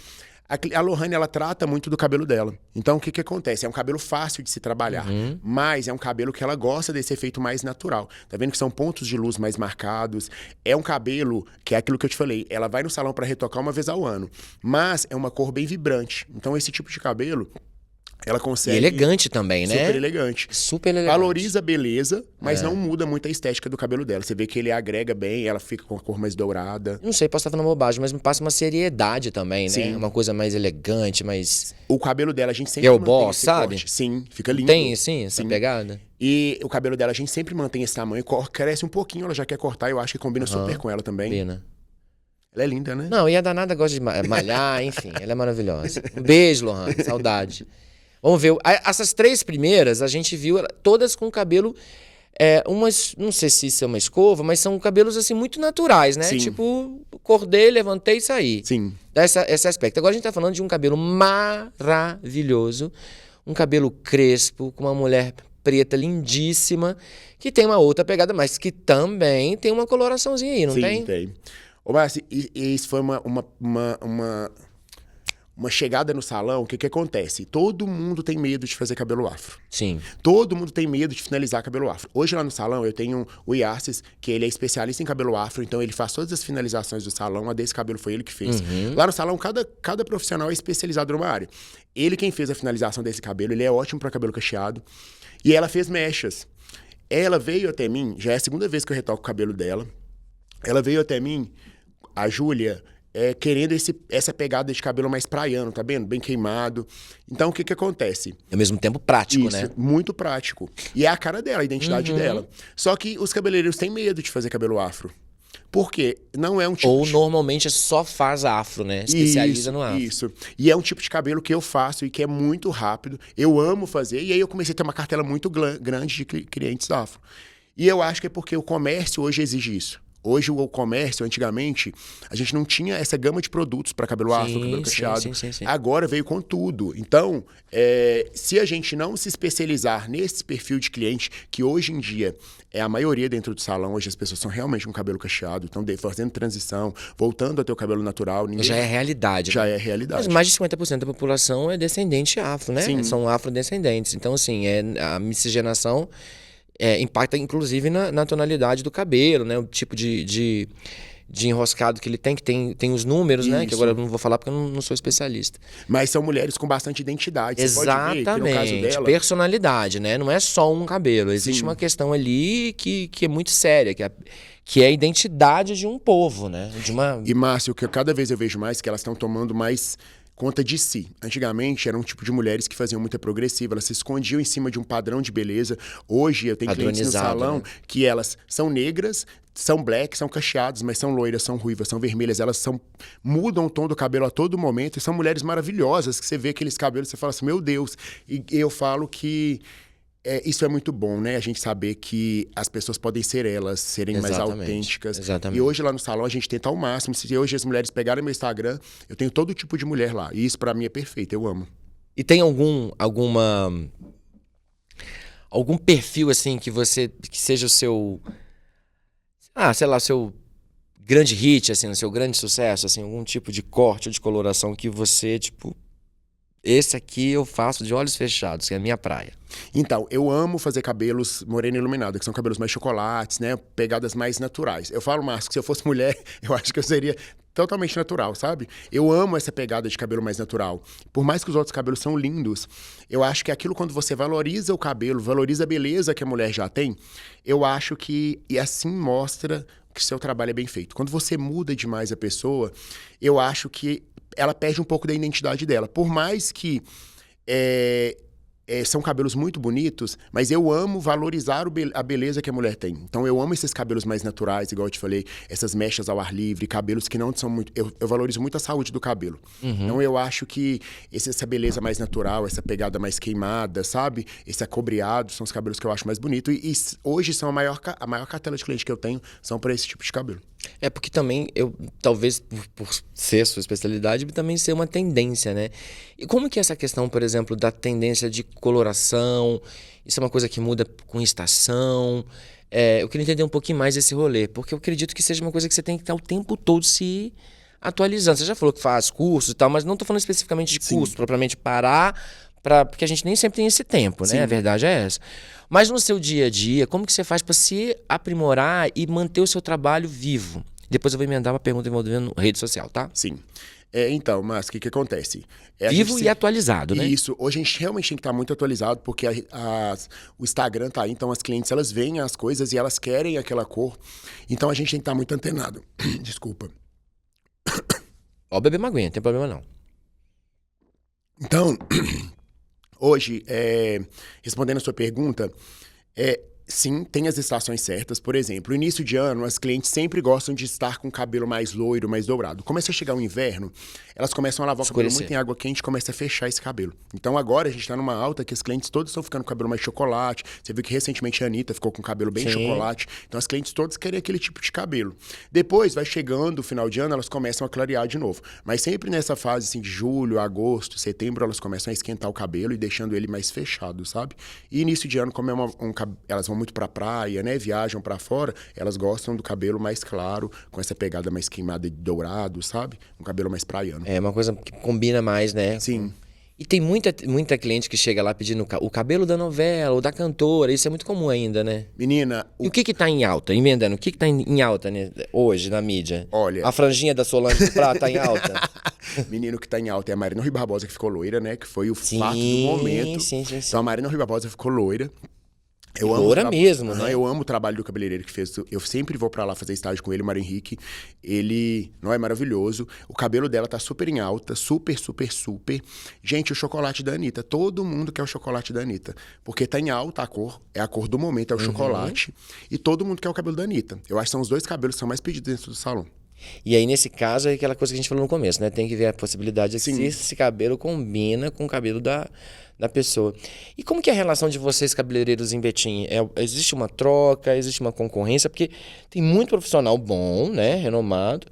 A Lohane, ela trata muito do cabelo dela. Então, o que acontece? É um cabelo fácil de se trabalhar, mas é um cabelo que ela gosta desse efeito mais natural. Tá vendo que são pontos de luz mais marcados? É um cabelo, que é aquilo que eu te falei, ela vai no salão para retocar 1 vez ao ano, mas é uma cor bem vibrante. Então, esse tipo de cabelo, ela consegue... E elegante também, né? Super elegante. Super elegante. Valoriza a beleza, mas não muda muito a estética do cabelo dela. Você vê que ele agrega bem, ela fica com a cor mais dourada. Não sei, posso estar falando bobagem, mas me passa uma seriedade também, né? Sim. Uma coisa mais elegante, mais... O cabelo dela, a gente sempre Girl mantém boss, esse sabe? corte. Sim, fica lindo. Tem, assim, essa pegada? E o cabelo dela, a gente sempre mantém esse tamanho. Cresce um pouquinho, ela já quer cortar. Eu acho que combina super com ela também. Pena. Ela é linda, né? Não, e a danada gosta de malhar, enfim, ela é maravilhosa. Um beijo, Lohane, saudade. Vamos ver, essas 3 primeiras a gente viu todas com cabelo, umas, não sei se isso é uma escova, mas são cabelos assim muito naturais, né? Sim. Tipo, acordei, levantei e saí. Sim. Dá esse aspecto. Agora a gente tá falando de um cabelo maravilhoso, um cabelo crespo, com uma mulher preta lindíssima, que tem uma outra pegada, mas que também tem uma coloraçãozinha aí, não tem? Sim, tem. Ô, Márcio, isso foi uma chegada no salão. O que acontece? Todo mundo tem medo de fazer cabelo afro. Sim. Todo mundo tem medo de finalizar cabelo afro. Hoje lá no salão eu tenho o Iassis, que ele é especialista em cabelo afro, então ele faz todas as finalizações do salão. A desse cabelo foi ele que fez. Lá no salão, cada profissional é especializado numa área. Ele quem fez a finalização desse cabelo, ele é ótimo para cabelo cacheado. E ela fez mechas. Ela veio até mim, já é a 2ª vez que eu retoco o cabelo dela. Ela veio até mim, a Júlia, querendo essa pegada de cabelo mais praiano, tá vendo? Bem queimado. Então, o que acontece? Ao mesmo tempo prático, Isso, né? muito prático. E é a cara dela, a identidade dela. Só que os cabeleireiros têm medo de fazer cabelo afro. Por quê? Não é um tipo Ou de... normalmente só faz afro, né? Especializa no afro. Isso. E é um tipo de cabelo que eu faço e que é muito rápido. Eu amo fazer. E aí eu comecei a ter uma cartela muito grande de clientes afro. E eu acho que é porque o comércio hoje exige isso. Hoje o comércio, antigamente, a gente não tinha essa gama de produtos para cabelo afro, cabelo cacheado. Sim. Agora veio com tudo. Então, se a gente não se especializar nesse perfil de cliente, que hoje em dia é a maioria dentro do salão, hoje as pessoas são realmente com cabelo cacheado, estão fazendo transição, voltando a ter o cabelo natural. Já é realidade. Já né? é realidade. Mas mais de 50% da população é descendente afro, né? Sim. São afrodescendentes. Então, assim, a miscigenação impacta inclusive na tonalidade do cabelo, né? O tipo de enroscado que ele tem os números, né? Que agora eu não vou falar porque eu não sou especialista. Mas são mulheres com bastante identidade. Exatamente. Você pode ver que no caso dela... Personalidade, né? Não é só um cabelo. Existe uma questão ali que é muito séria, que é a identidade de um povo, né? E, Márcio, que cada vez eu vejo mais que elas estão tomando mais conta de si. Antigamente, eram um tipo de mulheres que faziam muita progressiva, elas se escondiam em cima de um padrão de beleza. Hoje, eu tenho clientes no salão, né, que elas são negras, são black, são cacheadas, mas são loiras, são ruivas, são vermelhas, mudam o tom do cabelo a todo momento e são mulheres maravilhosas, que você vê aqueles cabelos e você fala assim, meu Deus. E eu falo que isso é muito bom, né? A gente saber que as pessoas podem ser elas, serem mais autênticas. Exatamente. E hoje lá no salão a gente tenta ao máximo. Se hoje as mulheres pegarem meu Instagram, eu tenho todo tipo de mulher lá. E isso pra mim é perfeito, eu amo. E tem algum perfil, assim, que seja o seu... sei lá, o seu grande hit, assim, o seu grande sucesso, assim, algum tipo de corte ou de coloração que você, tipo... Esse aqui eu faço de olhos fechados, que é a minha praia. Então, eu amo fazer cabelos moreno iluminado, que são cabelos mais chocolates, né? Pegadas mais naturais. Eu falo, Márcio, que se eu fosse mulher, eu acho que eu seria totalmente natural, sabe? Eu amo essa pegada de cabelo mais natural. Por mais que os outros cabelos são lindos, eu acho que aquilo quando você valoriza o cabelo, valoriza a beleza que a mulher já tem, eu acho que e assim mostra que seu trabalho é bem feito. Quando você muda demais a pessoa, eu acho que ela perde um pouco da identidade dela. Por mais que são cabelos muito bonitos, mas eu amo valorizar a beleza que a mulher tem. Então eu amo esses cabelos mais naturais, igual eu te falei, essas mechas ao ar livre, cabelos que não são muito... Eu valorizo muito a saúde do cabelo. Então eu acho que essa beleza mais natural, essa pegada mais queimada, sabe? Esse acobreado, são os cabelos que eu acho mais bonito. E hoje são a maior cartela de cliente que eu tenho, são para esse tipo de cabelo. É porque também, talvez por ser sua especialidade, também ser uma tendência, né? E como que é essa questão, por exemplo, da tendência de coloração? Isso é uma coisa que muda com estação? Eu queria entender um pouquinho mais desse rolê, porque eu acredito que seja uma coisa que você tem que estar o tempo todo se atualizando. Você já falou que faz cursos e tal, mas não estou falando especificamente de curso, propriamente parar, porque a gente nem sempre tem esse tempo, né? Sim. A verdade é essa. Mas no seu dia a dia, como que você faz para se aprimorar e manter o seu trabalho vivo? Depois eu vou emendar uma pergunta envolvendo rede social, tá? Sim. Então, mas o que acontece? Vivo e atualizado, né? Isso. Hoje a gente realmente tem que estar muito atualizado, porque o Instagram tá aí, então as clientes, elas veem as coisas e elas querem aquela cor. Então a gente tem que estar muito antenado. Desculpa. Ó, beber uma aguinha, não tem problema não. Então, hoje, respondendo a sua pergunta, sim, tem as estações certas. Por exemplo, no início de ano, as clientes sempre gostam de estar com o cabelo mais loiro, mais dourado. Começa a chegar o inverno, elas começam a lavar o cabelo muito em água quente e começa a fechar esse cabelo. Então agora a gente tá numa alta que as clientes todas estão ficando com o cabelo mais chocolate. Você viu que recentemente a Anitta ficou com o cabelo bem chocolate. Então as clientes todas querem aquele tipo de cabelo. Depois, vai chegando o final de ano, elas começam a clarear de novo. Mas sempre nessa fase assim, de julho, agosto, setembro, elas começam a esquentar o cabelo e deixando ele mais fechado, sabe? E início de ano, como elas vão muito pra praia, né? Viajam pra fora, elas gostam do cabelo mais claro, com essa pegada mais queimada de dourado, sabe? Um cabelo mais praiano. É uma coisa que combina mais, né? Sim. E tem muita cliente que chega lá pedindo o cabelo da novela ou da cantora. Isso é muito comum ainda, né? Menina... E o que tá em alta? Emendando, o que tá em alta, né, hoje na mídia? Olha... A franjinha da Solange do Prata tá em alta? Menino que tá em alta é a Marina Rui Barbosa, que ficou loira, né? Que foi o fato do momento. Sim. Então a Marina Rui Barbosa ficou loira. Eu amo loura mesmo, Aham, né? eu amo o trabalho do cabeleireiro que fez. Eu sempre vou pra lá fazer estágio com ele, o Mário Henrique. Ele não é maravilhoso. O cabelo dela tá super em alta, super, super, super. Gente, o chocolate da Anitta. Todo mundo quer o chocolate da Anitta. Porque tá em alta a cor, é a cor do momento, é o chocolate. E todo mundo quer o cabelo da Anitta. Eu acho que são os dois cabelos que são mais pedidos dentro do salão. E aí, nesse caso, é aquela coisa que a gente falou no começo, né? Tem que ver a possibilidade de Sim. se esse cabelo combina com o cabelo da pessoa. E como que é a relação de vocês, cabeleireiros em Betim? Existe uma troca, existe uma concorrência? Porque tem muito profissional bom, né? Renomado.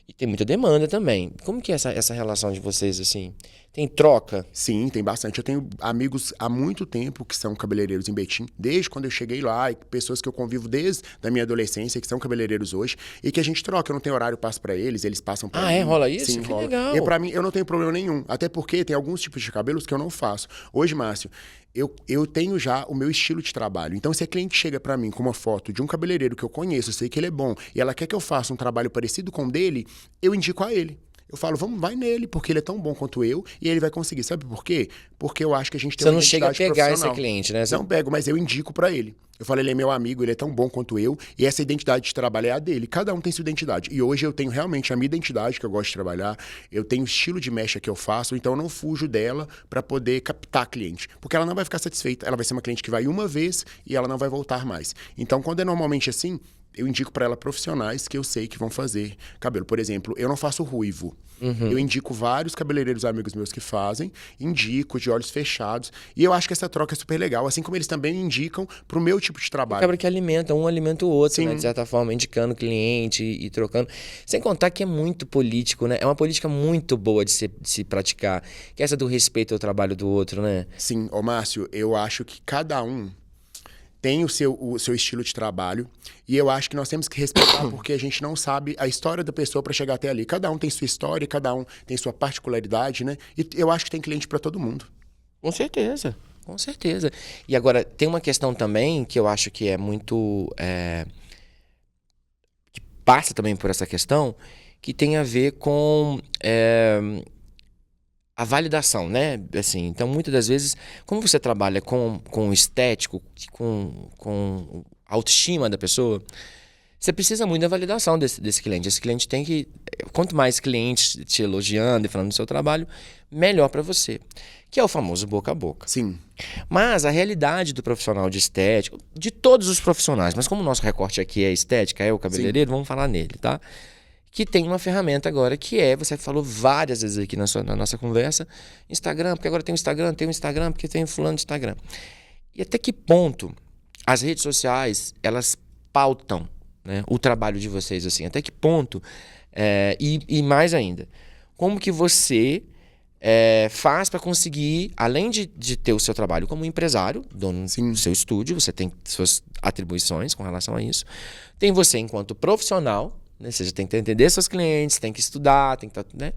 E tem muita demanda também. Como que é essa relação de vocês, assim? Tem troca? Sim, tem bastante. Eu tenho amigos há muito tempo que são cabeleireiros em Betim, desde quando eu cheguei lá, e pessoas que eu convivo desde a minha adolescência, que são cabeleireiros hoje, e que a gente troca. Eu não tenho horário, eu passo pra eles, eles passam pra mim. Rola isso? Sim, Que rola. legal. E pra mim, eu não tenho problema nenhum. Até porque tem alguns tipos de cabelos que eu não faço. Hoje, Márcio, eu tenho já o meu estilo de trabalho. Então, se a cliente chega pra mim com uma foto de um cabeleireiro que eu conheço, eu sei que ele é bom, e ela quer que eu faça um trabalho parecido com o dele, eu indico a ele. Eu falo, vai nele, porque ele é tão bom quanto eu e ele vai conseguir. Sabe por quê? Porque eu acho que a gente tem Você uma não chega a identidade pegar esse profissional. cliente, né? Não pego, mas eu indico pra ele. Eu falo, ele é meu amigo, ele é tão bom quanto eu, e essa identidade de trabalho é a dele. Cada um tem sua identidade. E hoje eu tenho realmente a minha identidade, que eu gosto de trabalhar, eu tenho o estilo de mecha que eu faço, então eu não fujo dela pra poder captar cliente. Porque ela não vai ficar satisfeita. Ela vai ser uma cliente que vai uma vez e ela não vai voltar mais. Então, quando é normalmente assim, eu indico pra ela profissionais que eu sei que vão fazer cabelo. Por exemplo, eu não faço ruivo. Eu indico vários cabeleireiros amigos meus que fazem, indico de olhos fechados, e eu acho que essa troca é super legal, assim como eles também indicam pro meu tipo de trabalho. Acaba que alimenta, um alimenta o outro, Sim. né? De certa forma, indicando o cliente e trocando. Sem contar que é muito político, né? É uma política muito boa de se praticar, que é essa do respeito ao trabalho do outro, né? Sim, ô Márcio, eu acho que cada um tem o seu estilo de trabalho, e eu acho que nós temos que respeitar porque a gente não sabe a história da pessoa para chegar até ali. Cada um tem sua história, cada um tem sua particularidade, né? E eu acho que tem cliente para todo mundo. Com certeza, com certeza. E agora, tem uma questão também que eu acho que é muito... que passa também por essa questão, que tem a ver com... a validação, né? Assim, então, muitas das vezes, como você trabalha com o estético, com a autoestima da pessoa, você precisa muito da validação desse cliente. Esse cliente tem que... Quanto mais clientes te elogiando e falando do seu trabalho, melhor para você. Que é o famoso boca a boca. Sim. Mas a realidade do profissional de estética, de todos os profissionais, mas como o nosso recorte aqui é estética, é o cabeleireiro, vamos falar nele, tá? Que tem uma ferramenta agora que você falou várias vezes aqui na nossa conversa, Instagram, porque agora tem o Instagram, porque tem o fulano de Instagram. E até que ponto as redes sociais, elas pautam, né, o trabalho de vocês, assim? Até que ponto, e mais ainda, como que você faz para conseguir, além de ter o seu trabalho como empresário, dono do seu estúdio, você tem suas atribuições com relação a isso, tem você enquanto profissional, né? Você tem que entender seus clientes, tem que estudar, tem que né?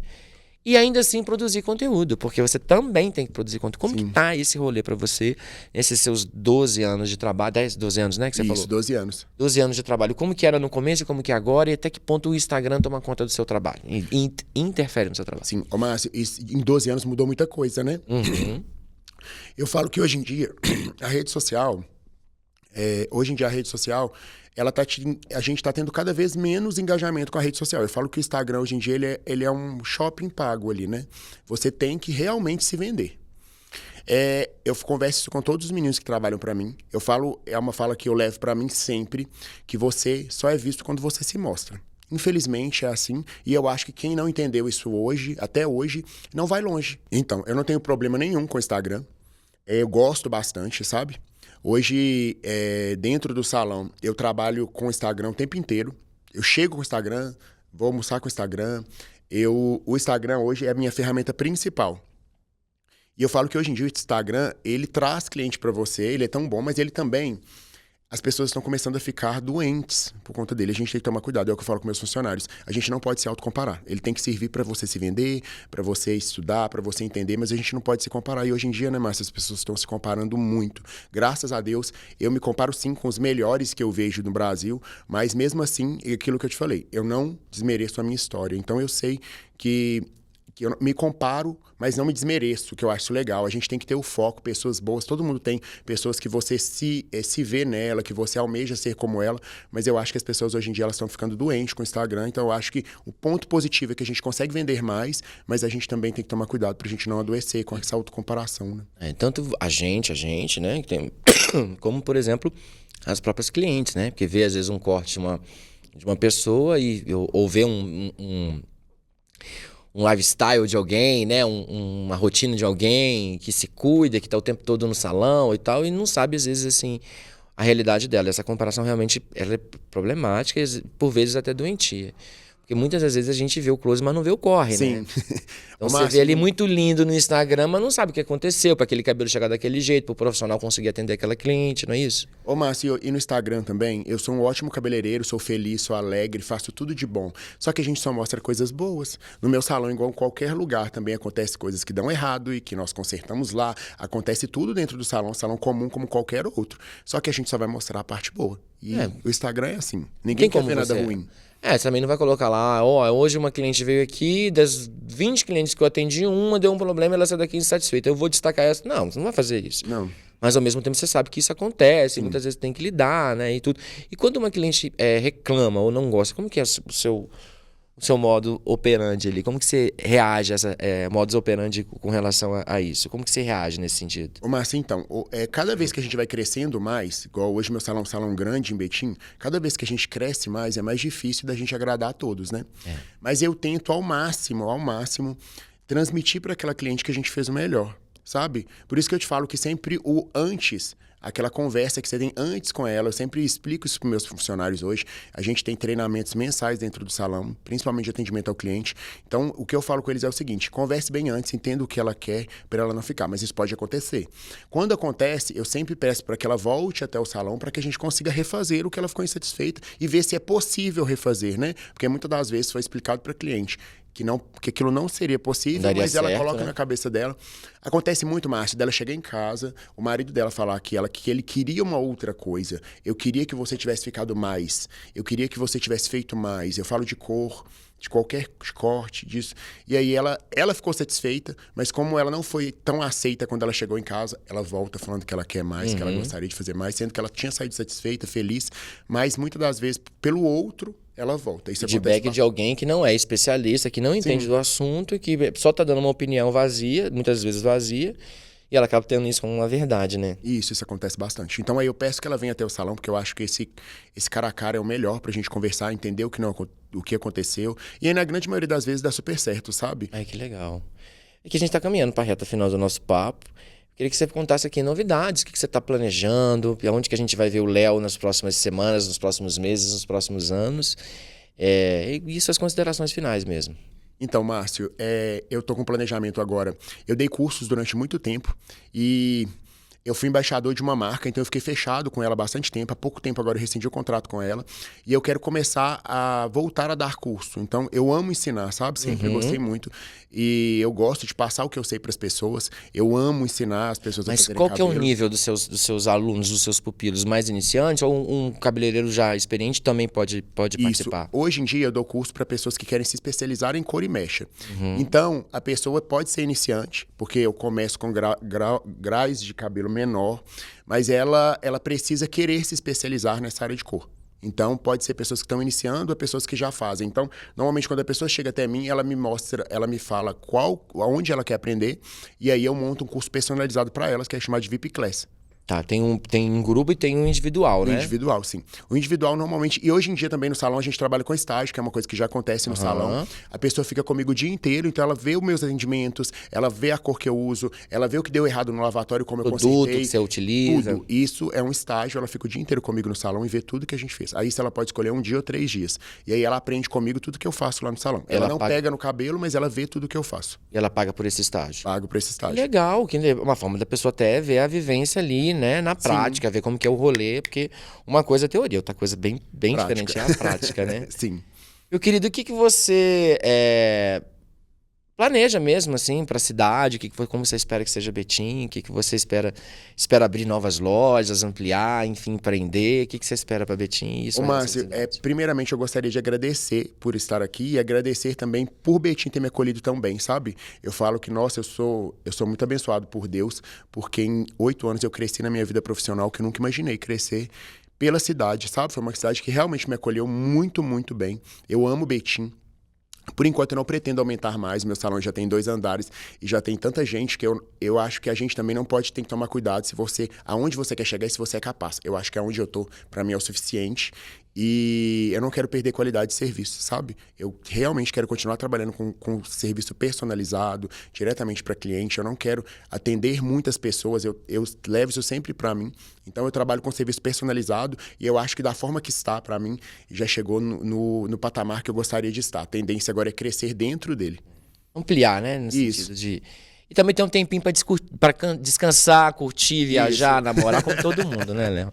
E ainda assim produzir conteúdo, porque você também tem que produzir conteúdo. Como que tá esse rolê para você, nesses seus 12 anos de trabalho, 12 anos, né, que você falou? Isso, 12 anos. 12 anos de trabalho. Como que era no começo e como que é agora, e até que ponto o Instagram toma conta do seu trabalho, e interfere no seu trabalho? Sim, ô Márcio, em 12 anos mudou muita coisa, né? Eu falo que hoje em dia, a rede social, a gente está tendo cada vez menos engajamento com a rede social. Eu falo que o Instagram hoje em dia ele é um shopping pago ali, né? Você tem que realmente se vender. Eu converso isso com todos os meninos que trabalham para mim. É uma fala que eu levo para mim sempre, que você só é visto quando você se mostra. Infelizmente é assim, e eu acho que quem não entendeu isso hoje, até hoje, não vai longe. Então, eu não tenho problema nenhum com o Instagram. Eu gosto bastante, sabe? Hoje, dentro do salão, eu trabalho com o Instagram o tempo inteiro. Eu chego com o Instagram, vou almoçar com o Instagram. O Instagram hoje é a minha ferramenta principal. E eu falo que hoje em dia o Instagram, ele traz cliente para você, ele é tão bom, mas ele também... As pessoas estão começando a ficar doentes por conta dele. A gente tem que tomar cuidado, é o que eu falo com meus funcionários. A gente não pode se autocomparar. Ele tem que servir para você se vender, para você estudar, para você entender, mas a gente não pode se comparar. E hoje em dia, né, Márcio, as pessoas estão se comparando muito. Graças a Deus, eu me comparo sim com os melhores que eu vejo no Brasil, mas mesmo assim, é aquilo que eu te falei, eu não desmereço a minha história. Então eu sei que que eu me comparo, mas não me desmereço, que eu acho legal. A gente tem que ter o foco, pessoas boas, todo mundo tem pessoas que você se vê nela, que você almeja ser como ela, mas eu acho que as pessoas hoje em dia elas estão ficando doentes com o Instagram, então eu acho que o ponto positivo é que a gente consegue vender mais, mas a gente também tem que tomar cuidado pra gente não adoecer com essa autocomparação, né? Tanto a gente, né, que tem, como, por exemplo, as próprias clientes, né? Porque vê, às vezes, um corte de uma pessoa ou vê um lifestyle de alguém, né? Uma rotina de alguém que se cuida, que tá o tempo todo no salão e tal, e não sabe, às vezes, assim, a realidade dela. Essa comparação realmente ela é problemática e, por vezes, até doentia. Porque muitas das vezes a gente vê o close, mas não vê o corre, Sim. né? Então você vê ali muito lindo no Instagram, mas não sabe o que aconteceu para aquele cabelo chegar daquele jeito, para o profissional conseguir atender aquela cliente, não é isso? Ô, Márcio, e no Instagram também, eu sou um ótimo cabeleireiro, sou feliz, sou alegre, faço tudo de bom. Só que a gente só mostra coisas boas. No meu salão, igual em qualquer lugar, também acontece coisas que dão errado e que nós consertamos lá. Acontece tudo dentro do salão comum como qualquer outro. Só que a gente só vai mostrar a parte boa. E o Instagram é assim, ninguém quer ver nada ruim. Você também não vai colocar lá, hoje uma cliente veio aqui, das 20 clientes que eu atendi, uma deu um problema e ela saiu daqui insatisfeita. Eu vou destacar essa. Não, você não vai fazer isso. Não. Mas ao mesmo tempo você sabe que isso acontece, muitas vezes tem que lidar, né, e tudo. E quando uma cliente reclama ou não gosta, como que é o seu modo operandi ali? Como que você reage a essa modus operandi com relação a isso? Como que você reage nesse sentido? Ô, Márcio, então, cada vez que a gente vai crescendo mais, igual hoje meu salão é um salão grande em Betim, cada vez que a gente cresce mais, é mais difícil da gente agradar a todos, né? Mas eu tento ao máximo, transmitir para aquela cliente que a gente fez o melhor, sabe? Por isso que eu te falo que sempre o antes... Aquela conversa que você tem antes com ela, eu sempre explico isso para meus funcionários hoje. A gente tem treinamentos mensais dentro do salão, principalmente de atendimento ao cliente. Então, o que eu falo com eles é o seguinte, converse bem antes, entenda o que ela quer para ela não ficar, mas isso pode acontecer. Quando acontece, eu sempre peço para que ela volte até o salão para que a gente consiga refazer o que ela ficou insatisfeita e ver se é possível refazer, né? Porque muitas das vezes foi explicado para a cliente que aquilo não seria possível, mas ela coloca na cabeça dela. Acontece muito, Márcio, dela chegar em casa, o marido dela falar que ele queria uma outra coisa. Eu queria que você tivesse ficado mais. Eu queria que você tivesse feito mais. Eu falo de cor, de qualquer corte, disso. E aí ela ficou satisfeita, mas como ela não foi tão aceita quando ela chegou em casa, ela volta falando que ela quer mais, que ela gostaria de fazer mais, sendo que ela tinha saído satisfeita, feliz, mas muitas das vezes, pelo outro, ela volta. Isso feedback de alguém que não é especialista, que não entende do assunto e que só tá dando uma opinião vazia, muitas vezes vazia, e ela acaba tendo isso como uma verdade, né? Isso acontece bastante. Então aí eu peço que ela venha até o salão, porque eu acho que esse cara a cara é o melhor pra gente conversar, entender o que aconteceu. E aí, na grande maioria das vezes, dá super certo, sabe? Ai, que legal. É que a gente tá caminhando pra reta final do nosso papo. Queria que você contasse aqui novidades, o que você tá planejando, onde que a gente vai ver o Léo nas próximas semanas, nos próximos meses, nos próximos anos. E suas considerações finais mesmo. Então, Márcio, eu tô com planejamento agora. Eu dei cursos durante muito tempo e eu fui embaixador de uma marca, então eu fiquei fechado com ela há bastante tempo. Há pouco tempo agora eu rescindi o contrato com ela. E eu quero começar a voltar a dar curso. Então, eu amo ensinar, sabe? Sempre gostei muito. E eu gosto de passar o que eu sei para as pessoas. Eu amo ensinar as pessoas a fazerem cabelo. Mas qual que é o nível dos seus alunos, dos seus pupilos? Mais iniciantes ou um cabeleireiro já experiente também pode participar? Hoje em dia eu dou curso para pessoas que querem se especializar em cor e mecha. Então, a pessoa pode ser iniciante, porque eu começo com graus de cabelo menor, mas ela precisa querer se especializar nessa área de cor. Então, pode ser pessoas que estão iniciando ou pessoas que já fazem. Então, normalmente, quando a pessoa chega até mim, ela me mostra, ela me fala aonde ela quer aprender, e aí eu monto um curso personalizado para elas, que é chamado de VIP Class. Tá, tem um grupo e tem um individual, né? Individual, sim. O individual normalmente... E hoje em dia também no salão a gente trabalha com estágio, que é uma coisa que já acontece no salão. A pessoa fica comigo o dia inteiro, então ela vê os meus atendimentos, ela vê a cor que eu uso, ela vê o que deu errado no lavatório, como eu consertei. Produto que você utiliza. Tudo. Isso é um estágio, ela fica o dia inteiro comigo no salão e vê tudo que a gente fez. Aí ela pode escolher 1 dia ou 3 dias. E aí ela aprende comigo tudo que eu faço lá no salão. Ela não pega no cabelo, mas ela vê tudo que eu faço. E ela paga por esse estágio? Pago por esse estágio. Legal, que é uma forma da pessoa até ver a vivência ali, né, na prática. Ver como que é o rolê, porque uma coisa é a teoria, outra coisa bem diferente é a prática, né? Sim. Meu querido, o que você planeja mesmo, assim, para a cidade, como você espera que seja Betim, o que você espera abrir novas lojas, ampliar, enfim, empreender, o que você espera para Betim? Isso Ô, Márcio, primeiramente eu gostaria de agradecer por estar aqui e agradecer também por Betim ter me acolhido tão bem, sabe? Eu falo que, nossa, eu sou muito abençoado por Deus, porque em 8 anos eu cresci na minha vida profissional que eu nunca imaginei crescer pela cidade, sabe? Foi uma cidade que realmente me acolheu muito, muito bem. Eu amo Betim. Por enquanto, eu não pretendo aumentar mais. Meu salão já tem 2 andares e já tem tanta gente que eu acho que a gente também não pode ter que tomar cuidado aonde você quer chegar e se você é capaz. Eu acho que aonde eu tô, para mim, é o suficiente. E eu não quero perder qualidade de serviço, sabe? Eu realmente quero continuar trabalhando com serviço personalizado, diretamente para cliente. Eu não quero atender muitas pessoas, eu levo isso sempre para mim. Então, eu trabalho com serviço personalizado e eu acho que da forma que está, para mim, já chegou no patamar que eu gostaria de estar. A tendência agora é crescer dentro dele. Ampliar, né? No Isso. sentido de... E também tem um tempinho para descansar, curtir, viajar, namorar, como todo mundo, né, Léo?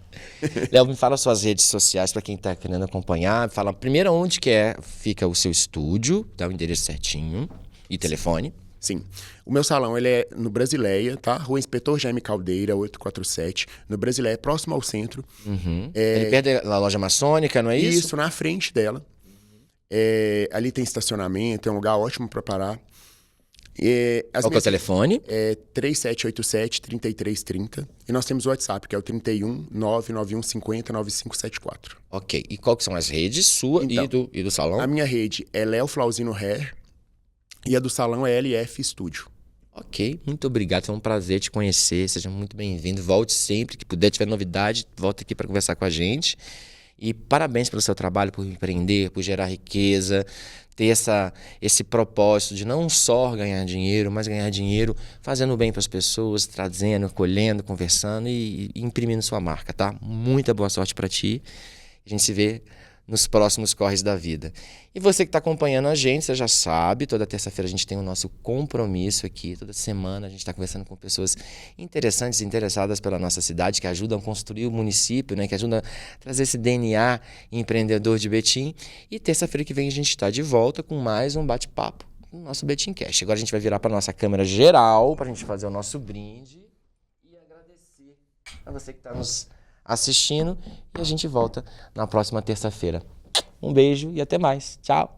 Léo, me fala suas redes sociais para quem tá querendo acompanhar. Fala primeiro onde fica o seu estúdio, dá o endereço certinho e telefone. Sim. O meu salão, ele é no Brasileia, tá? Rua Inspetor Jaime Caldeira, 847. No Brasileia, próximo ao centro. Uhum. Ele perto da loja maçônica, não é isso? Isso, na frente dela. Ali tem estacionamento, é um lugar ótimo para parar. Qual que é o telefone? 3787-3330. E nós temos o WhatsApp, que é o 31-99150-9574. Ok. E qual que são as redes sua Então, e do salão? A minha rede é Léo Flauzino Hair e a do salão é LF Studio. Ok, muito obrigado. Foi um prazer te conhecer. Seja muito bem-vindo. Volte sempre que puder. Tiver novidade, volta aqui para conversar com a gente. E parabéns pelo seu trabalho, por empreender, por gerar riqueza, ter esse propósito de não só ganhar dinheiro, mas ganhar dinheiro fazendo bem para as pessoas, trazendo, acolhendo, conversando e imprimindo sua marca, tá? Muita boa sorte para ti. A gente se vê nos próximos corres da vida. E você que está acompanhando a gente, você já sabe, toda terça-feira a gente tem o nosso compromisso aqui, toda semana a gente está conversando com pessoas interessantes e interessadas pela nossa cidade, que ajudam a construir o município, né, que ajudam a trazer esse DNA empreendedor de Betim. E terça-feira que vem a gente está de volta com mais um bate-papo no nosso Betimcast. Agora a gente vai virar para nossa câmera geral, para a gente fazer o nosso brinde e agradecer a você que está nos assistindo, e a gente volta na próxima terça-feira. Um beijo e até mais. Tchau!